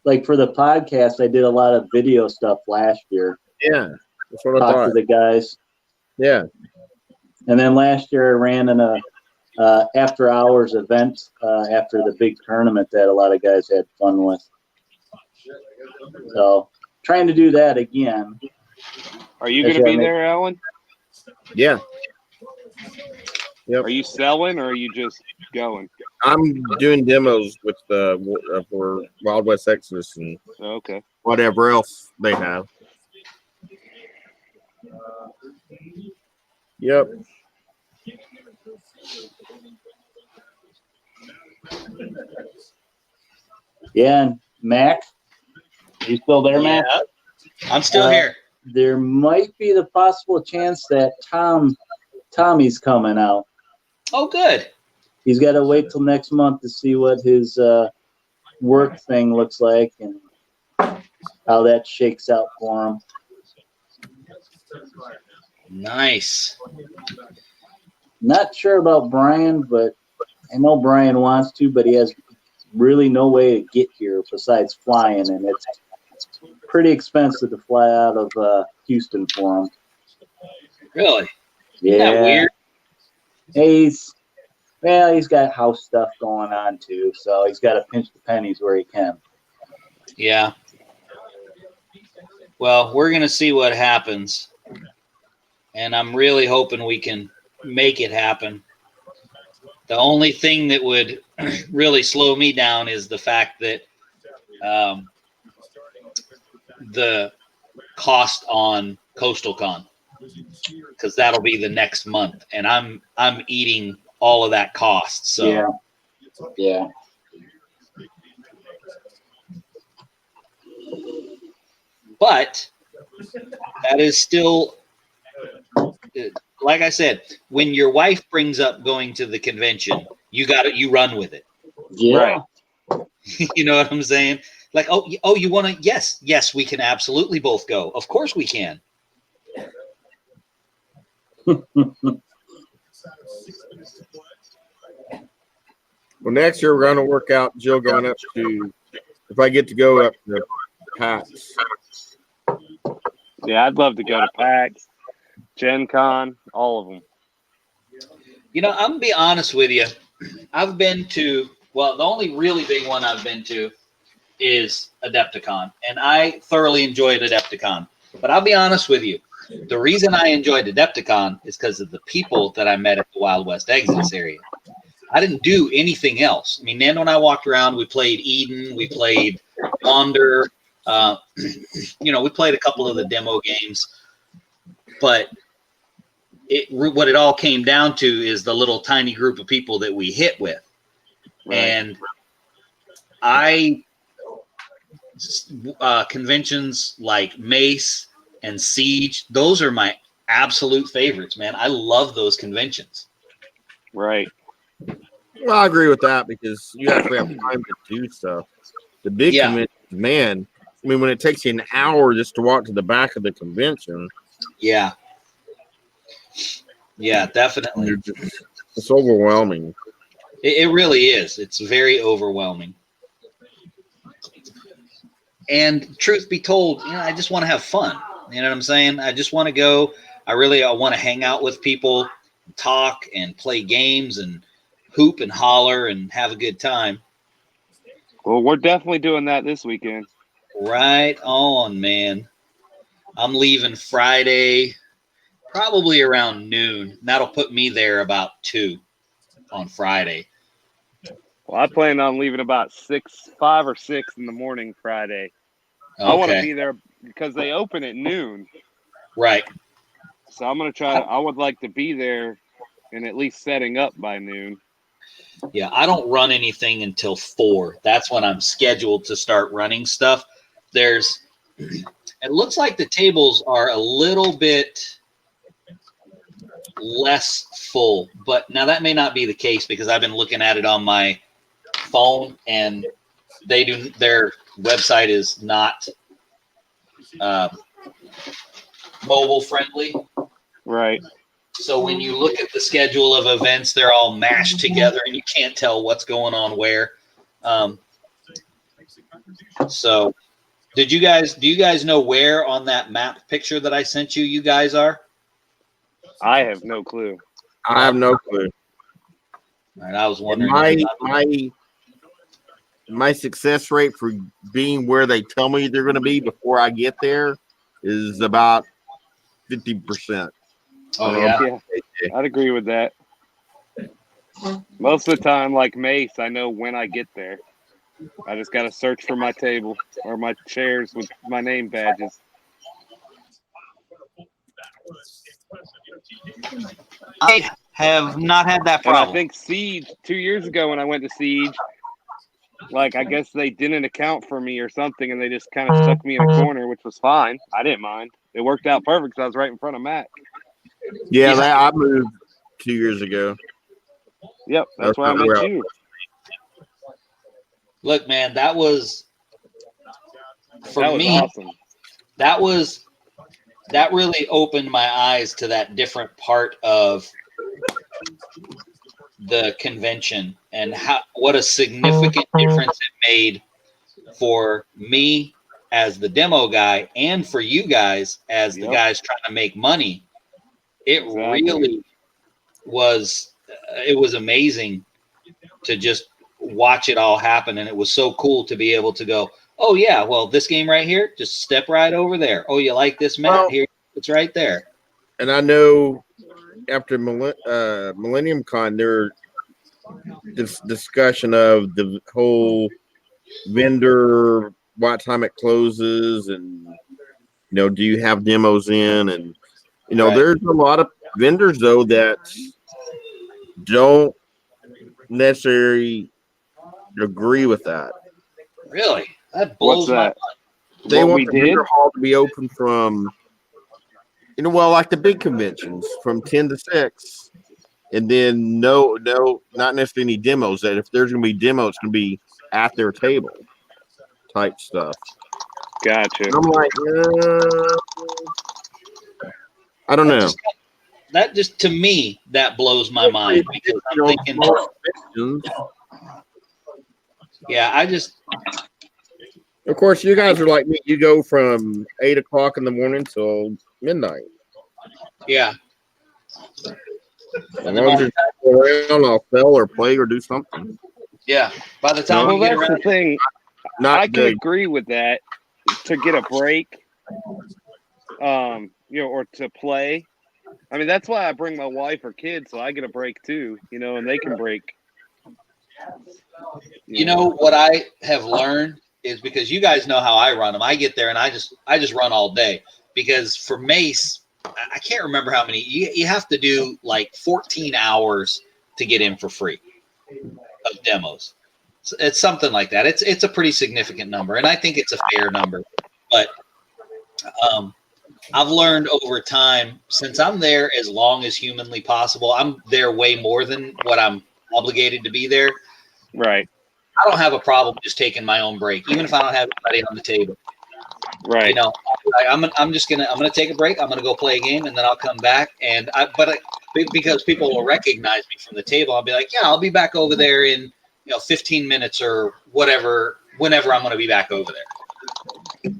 like for the podcast, I did a lot of video stuff last year. Yeah, that's what I Talked to thought. the guys. Yeah, And then last year I ran in a after hours event after the big tournament that a lot of guys had fun with. So trying to do that again. Are you going to be Actually, there, Alan? yeah. Yep. Are you selling or are you just going? I'm doing demos with for Wild West Exodus and Okay. whatever else they have. Yep. Yeah, and Mac, you still there, Mac? Yeah. I'm still here. There might be the possible chance that Tommy's coming out. Oh, good. He's got to wait till next month to see what his work thing looks like and how that shakes out for him. Nice. Not sure about Brian, but I know Brian wants to, but he has really no way to get here besides flying, and it's pretty expensive to fly out of Houston for him. Really? Yeah. Isn't that weird? He's got house stuff going on too, so he's got to pinch the pennies where he can. Yeah. Well, we're going to see what happens. And I'm really hoping we can make it happen. The only thing that would really slow me down is the fact that the cost on Coastal Con, because that'll be the next month, and I'm eating all of that cost. So yeah. But that is still, like I said, when your wife brings up going to the convention, you run with it. Yeah. Right. You know what I'm saying? Like, oh, you want to? Yes, we can absolutely both go. Of course we can. Well, next year we're going to work out Jill going up to, if I get to go up to PAX. Yeah, I'd love to go to PAX, Gen Con, all of them. You know, I'm going to be honest with you. I've been to, well, the only really big one I've been to is Adepticon, and I thoroughly enjoyed Adepticon. But I'll be honest with you. The reason I enjoyed Adepticon is because of the people that I met at the Wild West Exodus area. I didn't do anything else. I mean, Nando and I walked around. We played Eden. We played Wander. We played a couple of the demo games. But what it all came down to is the little tiny group of people that we hit with. Right. And conventions like Mace and Siege, those are my absolute favorites, man. I love those conventions. Right. Well, I agree with that because you actually have time to do stuff. The big convention, man. I mean, when it takes you an hour just to walk to the back of the convention. Yeah. Yeah, definitely. It's overwhelming. It really is. It's very overwhelming. And truth be told, I just want to have fun. You know what I'm saying? I just want to go. I want to hang out with people, talk and play games and hoop and holler and have a good time. Well, we're definitely doing that this weekend. Right on, man. I'm leaving Friday, probably around noon. That'll put me there about 2 on Friday. Well, I plan on leaving about 5 or 6 in the morning Friday. Okay. I want to be there because they open at noon. Right. So I'm going to try. I would like to be there and at least setting up by noon. Yeah, I don't run anything until 4. That's when I'm scheduled to start running stuff. It looks like the tables are a little bit less full, but now that may not be the case because I've been looking at it on my phone and their website is not mobile friendly. Right. So when you look at the schedule of events, they're all mashed together and you can't tell what's going on where. So do you guys know where on that map picture that I sent you, you guys are? I have no clue. I have no clue. All right, I was wondering. My success rate for being where they tell me they're going to be before I get there is about 50%. Oh, yeah. I'd agree with that. Most of the time, like Mace, I know when I get there. I just got to search for my table or my chairs with my name badges. I have not had that problem. And I think Siege, 2 years ago when I went to Siege, like I guess they didn't account for me or something, and they just kind of stuck me in a corner, which was fine. I didn't mind. It worked out perfect because I was right in front of Mac. Yeah, I moved 2 years ago. Yep, that's why I met you. Look, man, that was me. Awesome. That really opened my eyes to that different part of the convention and what a significant difference it made for me as the demo guy and for you guys as the guys trying to make money. It really was. It was amazing to just watch it all happen, and it was so cool to be able to go, oh yeah, well, this game right here, just step right over there. Oh, you like this map? Here, it's right there. And I know after Millennium Con, there this discussion of the whole vendor, what time it closes, and do you have demos in? And there's a lot of vendors though that don't necessarily agree with that. Really? That blows my mind. They want the vendor hall to be open from, like the big conventions from 10 to 6. And then no, not necessarily any demos. That if there's going to be demos, it's going to be at their table type stuff. Gotcha. And I'm like, I don't know. That just to me, that blows my mind because I'm thinking, Of course, you guys are like me. You go from 8 o'clock in the morning till midnight. Yeah. And then I'll sell or play or do something. Yeah. By the time you get around, the thing. I can agree with that. To get a break, or to play. I mean, that's why I bring my wife or kids, so I get a break too, and they can break. You know what I have learned is because you guys know how I run them. I get there and I just run all day because for Mace, I can't remember how many you have to do like 14 hours to get in for free of demos. It's something like that. It's a pretty significant number, and I think it's a fair number. But I've learned over time, since I'm there as long as humanly possible, I'm there way more than what I'm obligated to be there. Right. I don't have a problem just taking my own break, even if I don't have anybody on the table. Right. You know, I'm gonna take a break. I'm gonna go play a game, and then I'll come back. Because people will recognize me from the table, I'll be like, yeah, I'll be back over there in 15 minutes or whatever, whenever I'm gonna be back over there.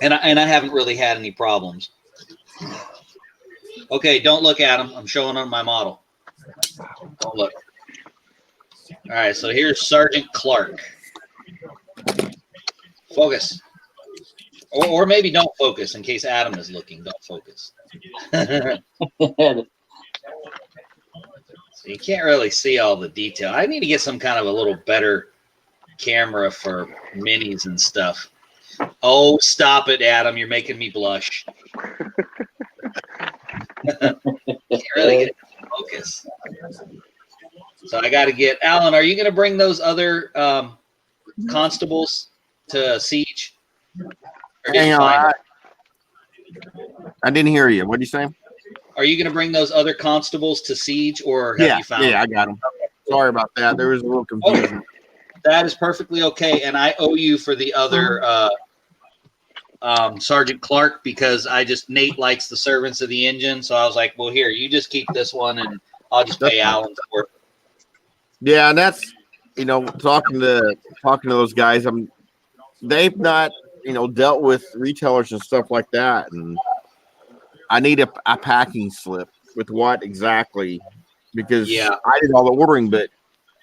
And I haven't really had any problems. Okay, don't look at them. I'm showing on my model. Don't look. All right, so here's Sergeant Clark. Focus. Or maybe don't focus in case Adam is looking. Don't focus. So you can't really see all the detail. I need to get some kind of a little better camera for minis and stuff. Oh, stop it, Adam. You're making me blush. Can't really get it to focus. So I got to get Alan. Are you going to bring those other constables to Siege? Or did you find them? I didn't hear you. What did you say? Are you going to bring those other constables to Siege, or have you found them? Yeah, I got them. Sorry about that. There was a little confusion. That is perfectly okay, and I owe you for the other Sergeant Clark, because Nate likes the servants of the engine, so I was like, well, here, you just keep this one, and I'll just pay Alan for it. Yeah, and that's talking to those guys. They've not dealt with retailers and stuff like that, and I need a packing slip with what exactly, because I did all the ordering, but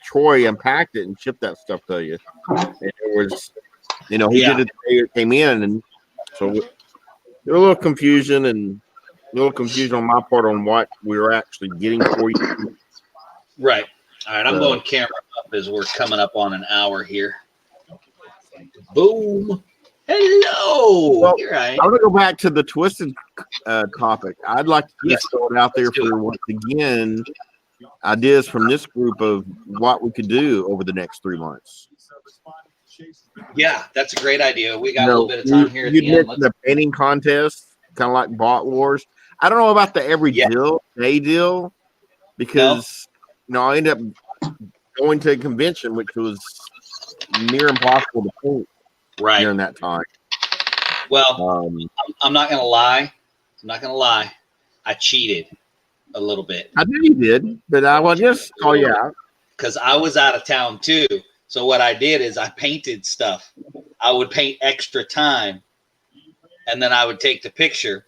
Troy unpacked it and shipped that stuff to you. And it was, he did it the day it came in, and so there was a little confusion on my part on what we were actually getting for you. Right. All right, I'm going camera up as we're coming up on an hour here. Boom. Hello. Well, Here I am. I'm going to go back to the Twisted topic. I'd like to just throw it out there for, once again, ideas from this group of what we could do over the next 3 months. Yeah, that's a great idea. We got a little bit of time here at the end. The painting contest, kind of like Bot Wars. I don't know about the every day deal, because I ended up going to a convention, which was near impossible to paint during that time. Well, I'm not gonna lie. I cheated a little bit. I knew you did, but I will just call you out because I was out of town too. So what I did is I painted stuff. I would paint extra time, and then I would take the picture.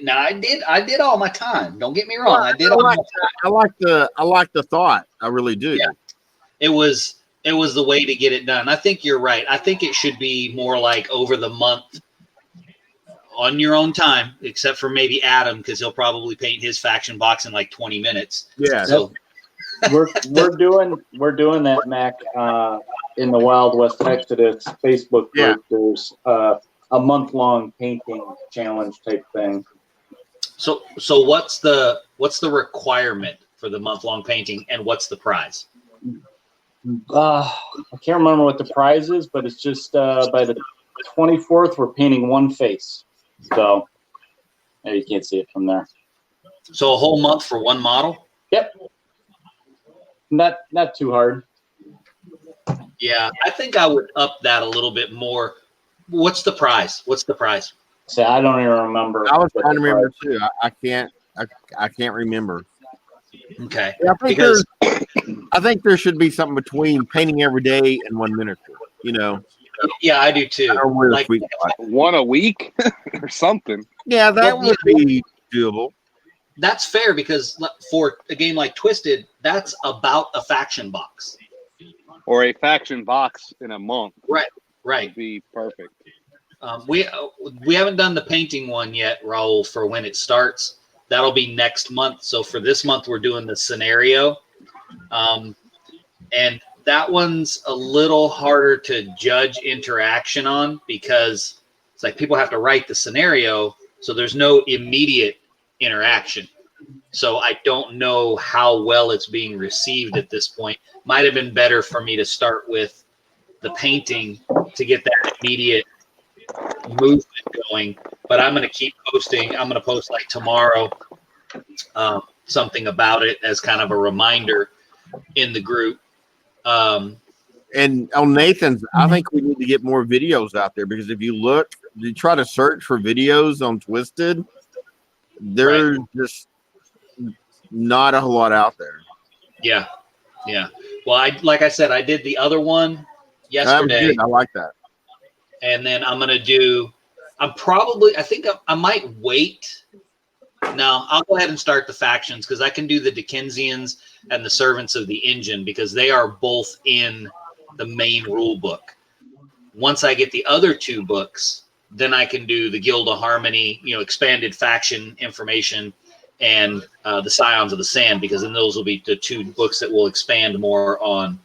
Now I did all my time. Don't get me wrong. I did all my time. I like the thought. I really do. Yeah. It was the way to get it done. I think you're right. I think it should be more like over the month on your own time, except for maybe Adam, because he'll probably paint his faction box in like 20 minutes. Yeah. So we're doing that, Mac, in the Wild West Exodus Facebook group. There's a month-long painting challenge type thing. So what's the requirement for the month-long painting, and what's the prize? I can't remember what the prize is, but it's just by the 24th, we're painting one face. So you can't see it from there. So a whole month for one model? Yep. Not too hard. Yeah, I think I would up that a little bit more. What's the prize? See, I don't even remember. I was trying to remember too. I can't remember. Okay. Yeah, I think there should be something between painting every day and 1 miniature. Yeah, I do too. Like one a week or something. Yeah, that would be doable. That's fair, because for a game like Twisted, that's about a faction box. Or a faction box in a month. Right. Would be perfect. We haven't done the painting one yet, Raul, for when it starts. That'll be next month. So for this month, we're doing the scenario. And that one's a little harder to judge interaction on, because it's like people have to write the scenario, so there's no immediate interaction. So I don't know how well it's being received at this point. Might have been better for me to start with the painting to get that immediate movement going. But I'm going to keep posting. I'm going to post like tomorrow something about it as kind of a reminder in the group. And on Nathan's, I think we need to get more videos out there, because if you try to search for videos on Twisted, there's just not a whole lot out there. Yeah. Well, like I said, I did the other one yesterday. I like that. And then I'm going to do, I think I might wait. No, I'll go ahead and start the factions, because I can do the Dickensians and the Servants of the Engine, because they are both in the main rule book. Once I get the other two books, then I can do the Guild of Harmony, expanded faction information, and the Scions of the Sand, because then those will be the two books that will expand more on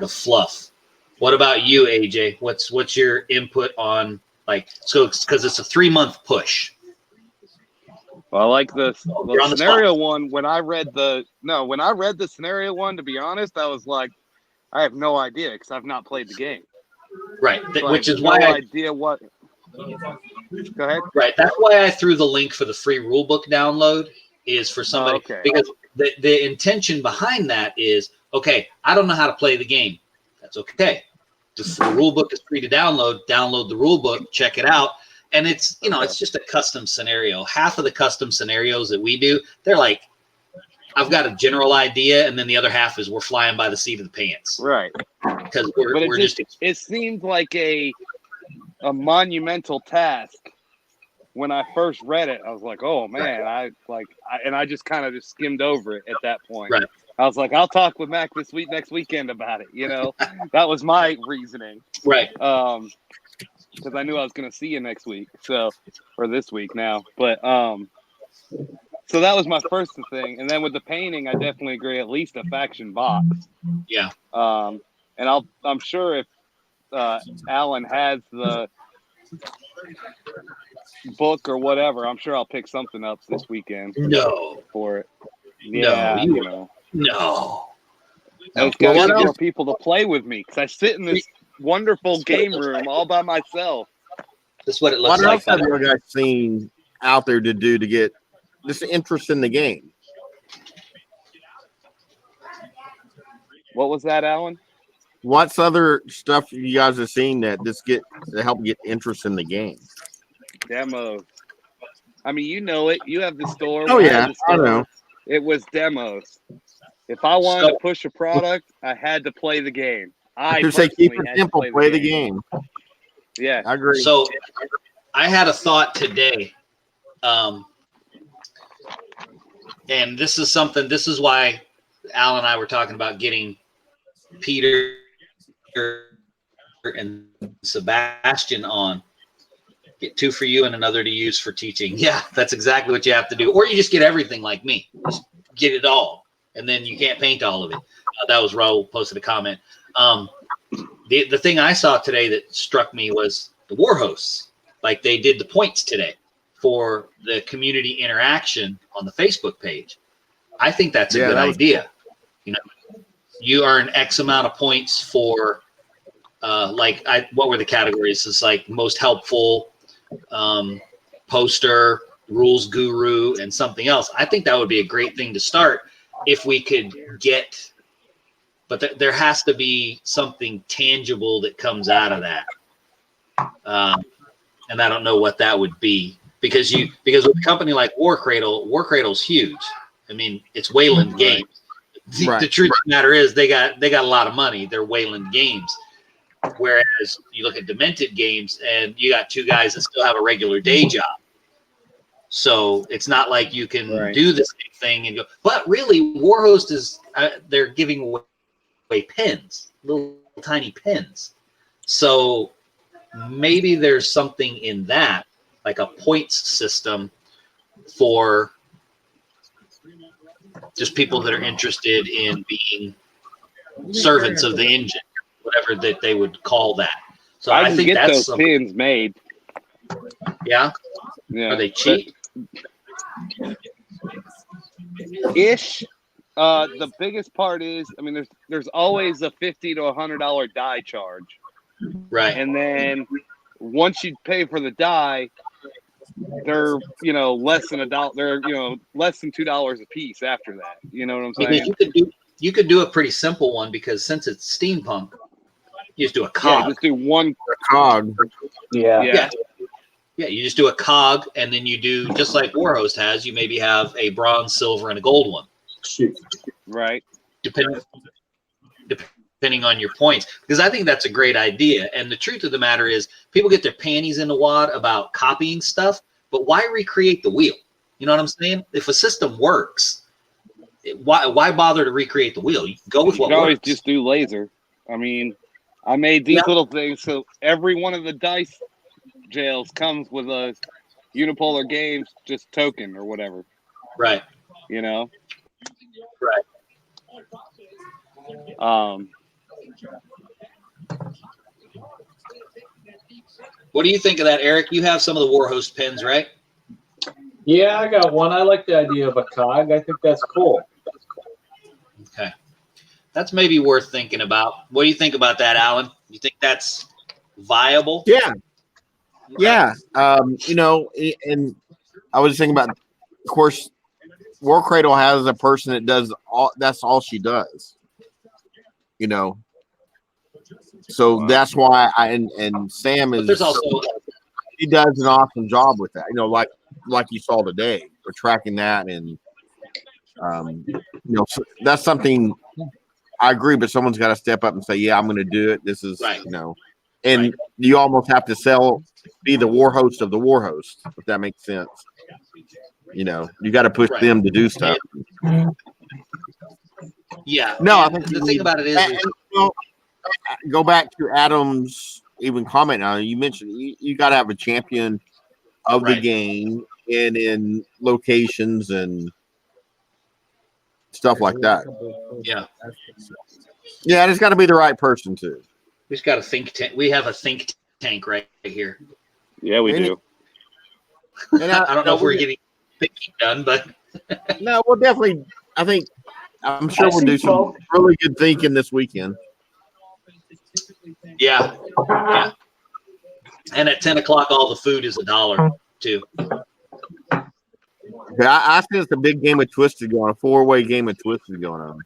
the fluff. What about you, AJ? What's your input on, because it's a 3-month push? Well, I like the scenario spot. one. When I read the scenario one, to be honest, I was like, I have no idea, because I've not played the game. Right, So which is no why idea what. Go ahead. Right, that's why I threw the link for the free rulebook download, is for somebody, because the intention behind that is, okay, I don't know how to play the game. That's okay. The rulebook is free to download. Download the rulebook, check it out. And it's, it's just a custom scenario. Half of the custom scenarios that we do, they're like, I've got a general idea, and then the other half is we're flying by the seat of the pants. Right. Because we're just it seemed like a monumental task. When I first read it, I was like, oh man, I just kind of skimmed over it at that point. Right. I was like, I'll talk with Mac next weekend about it. That was my reasoning. Right. Because I knew I was going to see you next week, or this week now. But so that was my first thing, and then with the painting, I definitely agree. At least a faction box. Yeah. And I'm sure if Alan has the book or whatever, I'm sure I'll pick something up this weekend. No. For it. Yeah. No. I just got to get more people to play with me, because I sit in this wonderful game room all by myself. That's what it looks like. What else have you guys seen out there to do to get this interest in the game? What was that, Alan? What's other stuff you guys have seen that to help get interest in the game? Demos. I mean, it. You have the store. Oh yeah, I know. It was demos. If I wanted to push a product, I had to play the game. I say keep it simple, play the game. Yeah, I agree. So I had a thought today, and this is why Al and I were talking about getting Peter and Sebastian on. Get 2 for you and another to use for teaching. Yeah, that's exactly what you have to do. Or you just get everything like me. Just get it all, and then you can't paint all of it. That was Raul posted a comment. The thing I saw today that struck me was the war hosts. Like, they did the points today for the community interaction on the Facebook page. I think that's a good idea. Cool. You earn X amount of points for what were the categories? It's like most helpful, poster, rules guru, and something else. I think that would be a great thing to start if we could get. But there has to be something tangible that comes out of that, and I don't know what that would be, because with a company like Warcradle's huge. I mean, it's Wayland Games. The truth of the matter is they got a lot of money. They're Wayland Games, whereas you look at Demented Games and you got 2 guys that still have a regular day job. So it's not like you can do the same thing and go. But really, Warhost is they're giving away pins, little tiny pins. So maybe there's something in that, like a points system for just people that are interested in being servants of the engine, whatever that they would call that. So I think get that's those pins made. Yeah. Are they cheap? Ish. The biggest part is, I mean, there's always a $50 to $100 die charge, right? And then once you pay for the die, they're less than $1. They're less than $2 a piece after that. You know what I'm saying? Because you could do a pretty simple one, because since it's steampunk, you just do a cog. Yeah, just do one cog. Yeah. Yeah, you just do a cog, and then you do, just like Warhost has, you maybe have a bronze, silver, and a gold one. Right. Depending on your points, because I think that's a great idea. And the truth of the matter is, people get their panties in the wad about copying stuff, but why recreate the wheel? You know what I'm saying? If a system works, why bother to recreate the wheel? You can go with what You can always works. just do laser. I mean, I made these little things, so every one of the dice jails comes with a Unipolar Games just token or whatever. Right. Right. What do you think of that, Eric? You have some of the Warhost pins, right? Yeah, I got one. I like the idea of a cog. I think that's cool. Okay. That's maybe worth thinking about. What do you think about that, Alan? You think that's viable? Yeah. Okay. Yeah. And I was thinking about, of course, War Cradle has a person that does that's all she does. So that's why and Sam is. But there's also, he does an awesome job with that. Like you saw today, we're tracking that, and so that's something I agree. But someone's got to step up and say, "Yeah, I'm going to do it." This is right. And you almost have to be the war host of the war host, if that makes sense. You got to push them to do stuff. Yeah. No, I And think the thing about it is go back to Adam's even comment on it. You mentioned you got to have a champion of the game and in locations and stuff like that. Yeah. Yeah, and it's got to be the right person too. We've got a think tank. We have a think tank right here. Yeah, we do. And I don't know if we're getting thinking done, but no, we'll definitely. I'm sure we'll do some really good thinking this weekend. Yeah. And at 10 o'clock, all the food is $1 too. Okay, I think it's a big game of Twisted going on, a 4-way game of Twisted going on.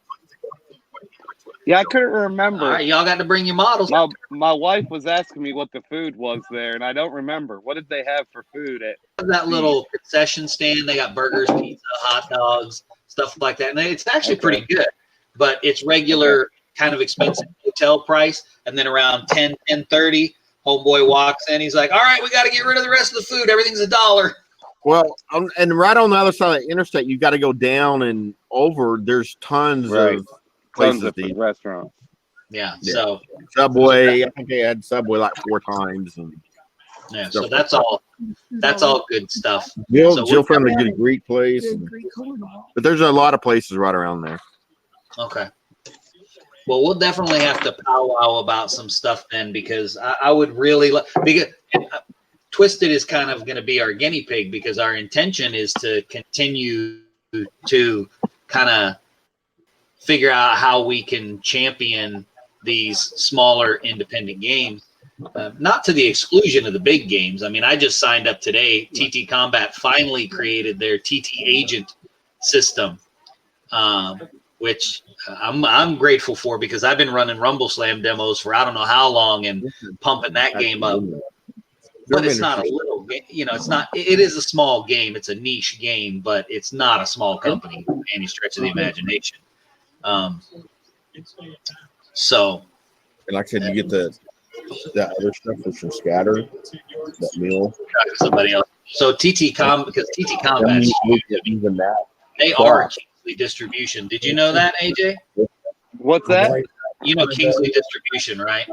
Yeah, I couldn't remember. All right, y'all got to bring your models. My wife was asking me what the food was there, and I don't remember. What did they have for food at that little concession stand? They got burgers, pizza, hot dogs, stuff like that. And it's actually pretty good, but it's regular kind of expensive hotel price. And then around 10:30, homeboy walks in. He's like, "All right, we got to get rid of the rest of the food. Everything's $1." Well, and right on the other side of the interstate, you got to go down and over. There's tons of places to eat. Restaurants. Yeah. So Subway, I think they had Subway like 4 times, and so that's all. That's all good stuff. Jill found a good Greek place, but there's a lot of places right around there. Okay. Well, we'll definitely have to powwow about some stuff then, because I would really because Twisted is kind of going to be our guinea pig, because our intention is to continue to kind of figure out how we can champion these smaller independent games, not to the exclusion of the big games. I mean, I just signed up today. TT Combat finally created their TT Agent system, which I'm grateful for, because I've been running Rumble Slam demos for I don't know how long and pumping that game up. But it's not a little game, it's not. It is a small game. It's a niche game, but it's not a small company by any stretch of the imagination. So, and like I said, you get that other stuff from Scatter, that meal. Somebody else. So because TT Combat, even that they are Kingsley Distribution. Did you know that, AJ? What's that? You know Kingsley Distribution, right?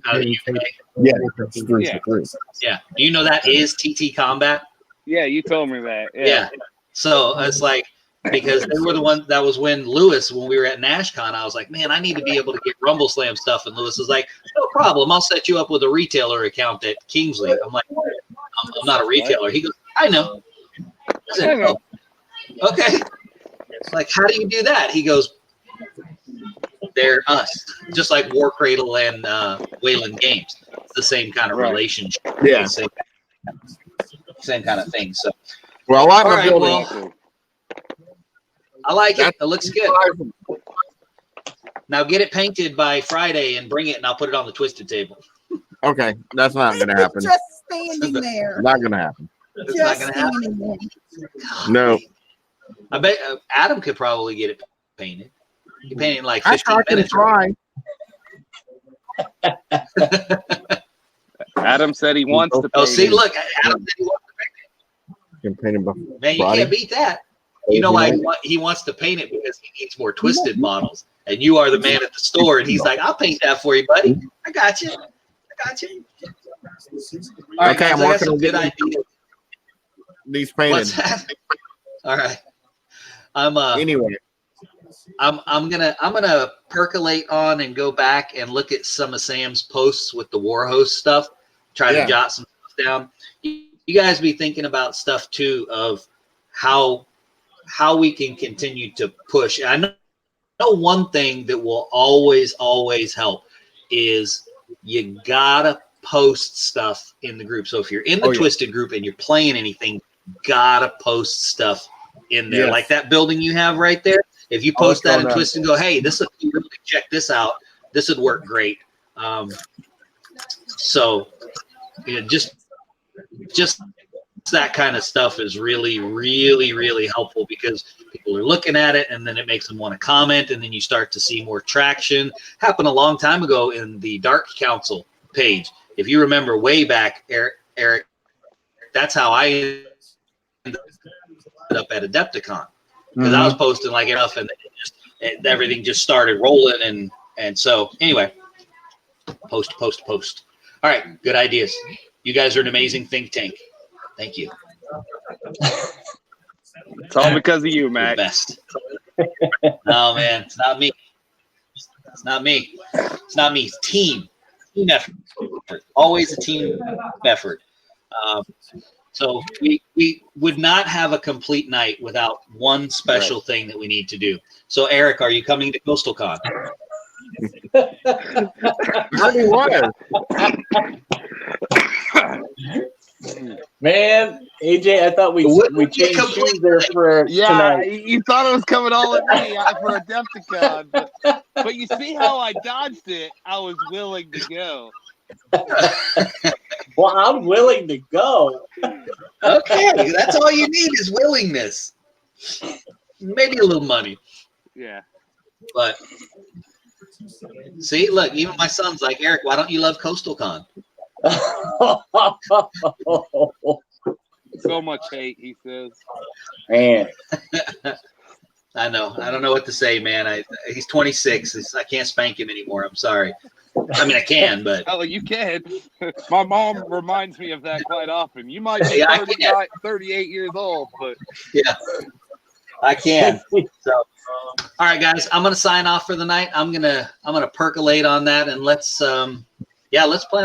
Out of the UK. Yeah, it's 3 for 3. Yeah. Do you know that is TT Combat? Yeah, you told me that. Yeah. So it's like, because they were the one that was when we were at NashCon, I was like, man, I need to be able to get Rumble Slam stuff. And Lewis was like, no problem. I'll set you up with a retailer account at Kingsley. I'm like, I'm not a retailer. He goes, I know. I said, oh, okay. Like, how do you do that? He goes, they're us, just like War Cradle and Wayland Games. the same kind of Right. relationship. Yeah. Same kind of thing. So, Well, I like all my right, building. well, I like it. It looks good. Now get it painted by Friday and bring it, and I'll put it on the twisted table. Okay, that's not going to happen. Just standing there. Not going to happen. It's not Just going to happen. standing there. No. I bet Adam could probably get it painted. He painted it in like I 15 can minutes. try. Adam said he wants to. Oh, see, paint it. look, Adam said he wants to paint Can paint him by it. Man, you Friday. can't beat that. You know why he wants to paint it? Because he needs more twisted models. And you are the man at the store, and he's like, I'll paint that for you, buddy. I got you. I got you. All right, Okay, guys, I'm I got working some on good getting ideas. these painted. What's that? All right. Anyway, I'm gonna percolate on and go back and look at some of Sam's posts with the war host stuff. Try to jot some stuff down. You guys be thinking about stuff too of how we can continue to push. I know one thing that will always help is you gotta post stuff in the group. So if you're in the Twisted group and you're playing anything, you gotta post stuff in there. Like that building you have right there. If you post that in Twisted and go, hey, this would really check this out. This would work great. So just that kind of stuff is really helpful because people are looking at it and then it makes them want to comment, and then you start to see more traction. Happened a long time ago in the Dark Council page. If you remember way back, Eric, that's how I ended up at Adepticon, because I was posting like enough and everything just started rolling, and so anyway, post. All right, good ideas. You guys are an amazing think tank. Thank you. It's all because of you, You're Mac. the best. No, man, it's not me. It's not me. It's not me. It's team effort. Always a team effort. So we would not have a complete night without one special thing that we need to do. So Eric, are you coming to Coastal Con? Man, AJ, I thought we changed shoes there for tonight. You thought it was coming all at me for Adepticon, but you see how I dodged it. I was willing to go. Well, I'm willing to go. Okay, that's all you need is willingness. Maybe a little money. Yeah. But see, look, even my son's like, Eric, why don't you love Coastal Con? So much hate, he says. Man. I know. I don't know what to say, man. He's 26. I can't spank him anymore. I'm sorry. I mean, I can, but Oh, you can. My mom reminds me of that quite often. You might be 38 years old, but yeah, I can. So, all right, guys, I'm gonna sign off for the night. I'm gonna percolate on that, and let's plan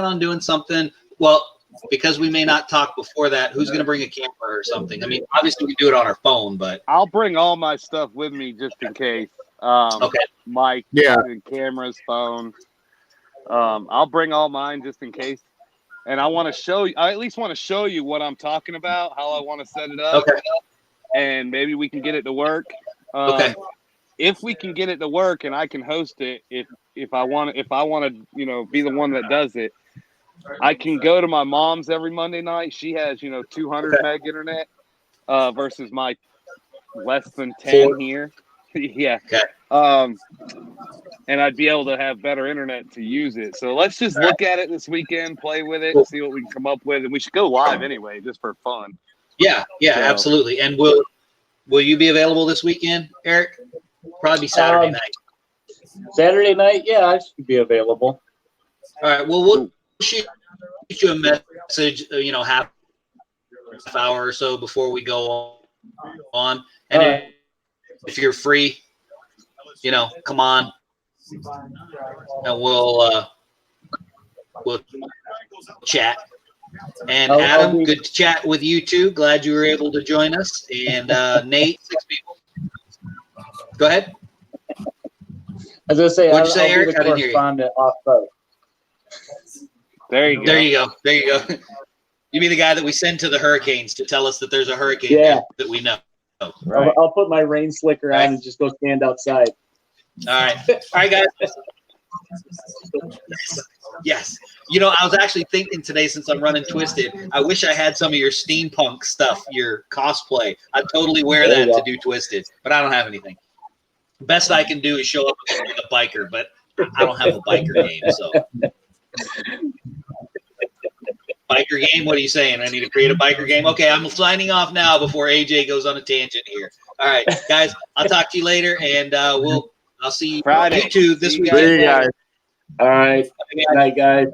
on doing something. Well, because we may not talk before that, who's gonna bring a camera or something? I mean, obviously we do it on our phone, but I'll bring all my stuff with me just in case. Okay. Mic, and cameras, phone. I'll bring all mine just in case. And I want to show you. I at least want to show you what I'm talking about, how I want to set it up. Okay. And maybe we can get it to work. Okay. If we can get it to work and I can host it, if I want to, be the one that does it, I can go to my mom's every Monday night. She has, 200 meg internet versus my less than 10 here. Yeah. Okay. And I'd be able to have better internet to use it. So let's just look at it this weekend, play with it, see what we can come up with, and we should go live anyway, just for fun. Yeah, absolutely. And will you be available this weekend, Eric? Probably Saturday night. Saturday night, yeah, I should be available. All right. Well, we'll shoot you a message, half hour or so before we go on. And if you're free, come on, and we'll chat. And Adam, good to chat with you too. Glad you were able to join us. And Nate, 6 people. Go ahead. I was gonna say, What'd you say, I'll Eric? be the I didn't hear you. correspondent off boat. There you go. There you go. There you go. You be the guy that we send to the hurricanes to tell us that there's a hurricane that we know. Right. I'll put my rain slicker on and just go stand outside. All right. All right, guys. Yes. You know, I was actually thinking today, since I'm running Twisted, I wish I had some of your steampunk stuff, your cosplay. I'd totally wear that to do Twisted, but I don't have anything. Best I can do is show up with a biker, but I don't have a biker game, so. Biker game? What are you saying? I need to create a biker game? Okay, I'm signing off now before AJ goes on a tangent here. All right, guys, I'll talk to you later, and I'll see you Friday. on YouTube this week. See you guys. All right. Good night, guys.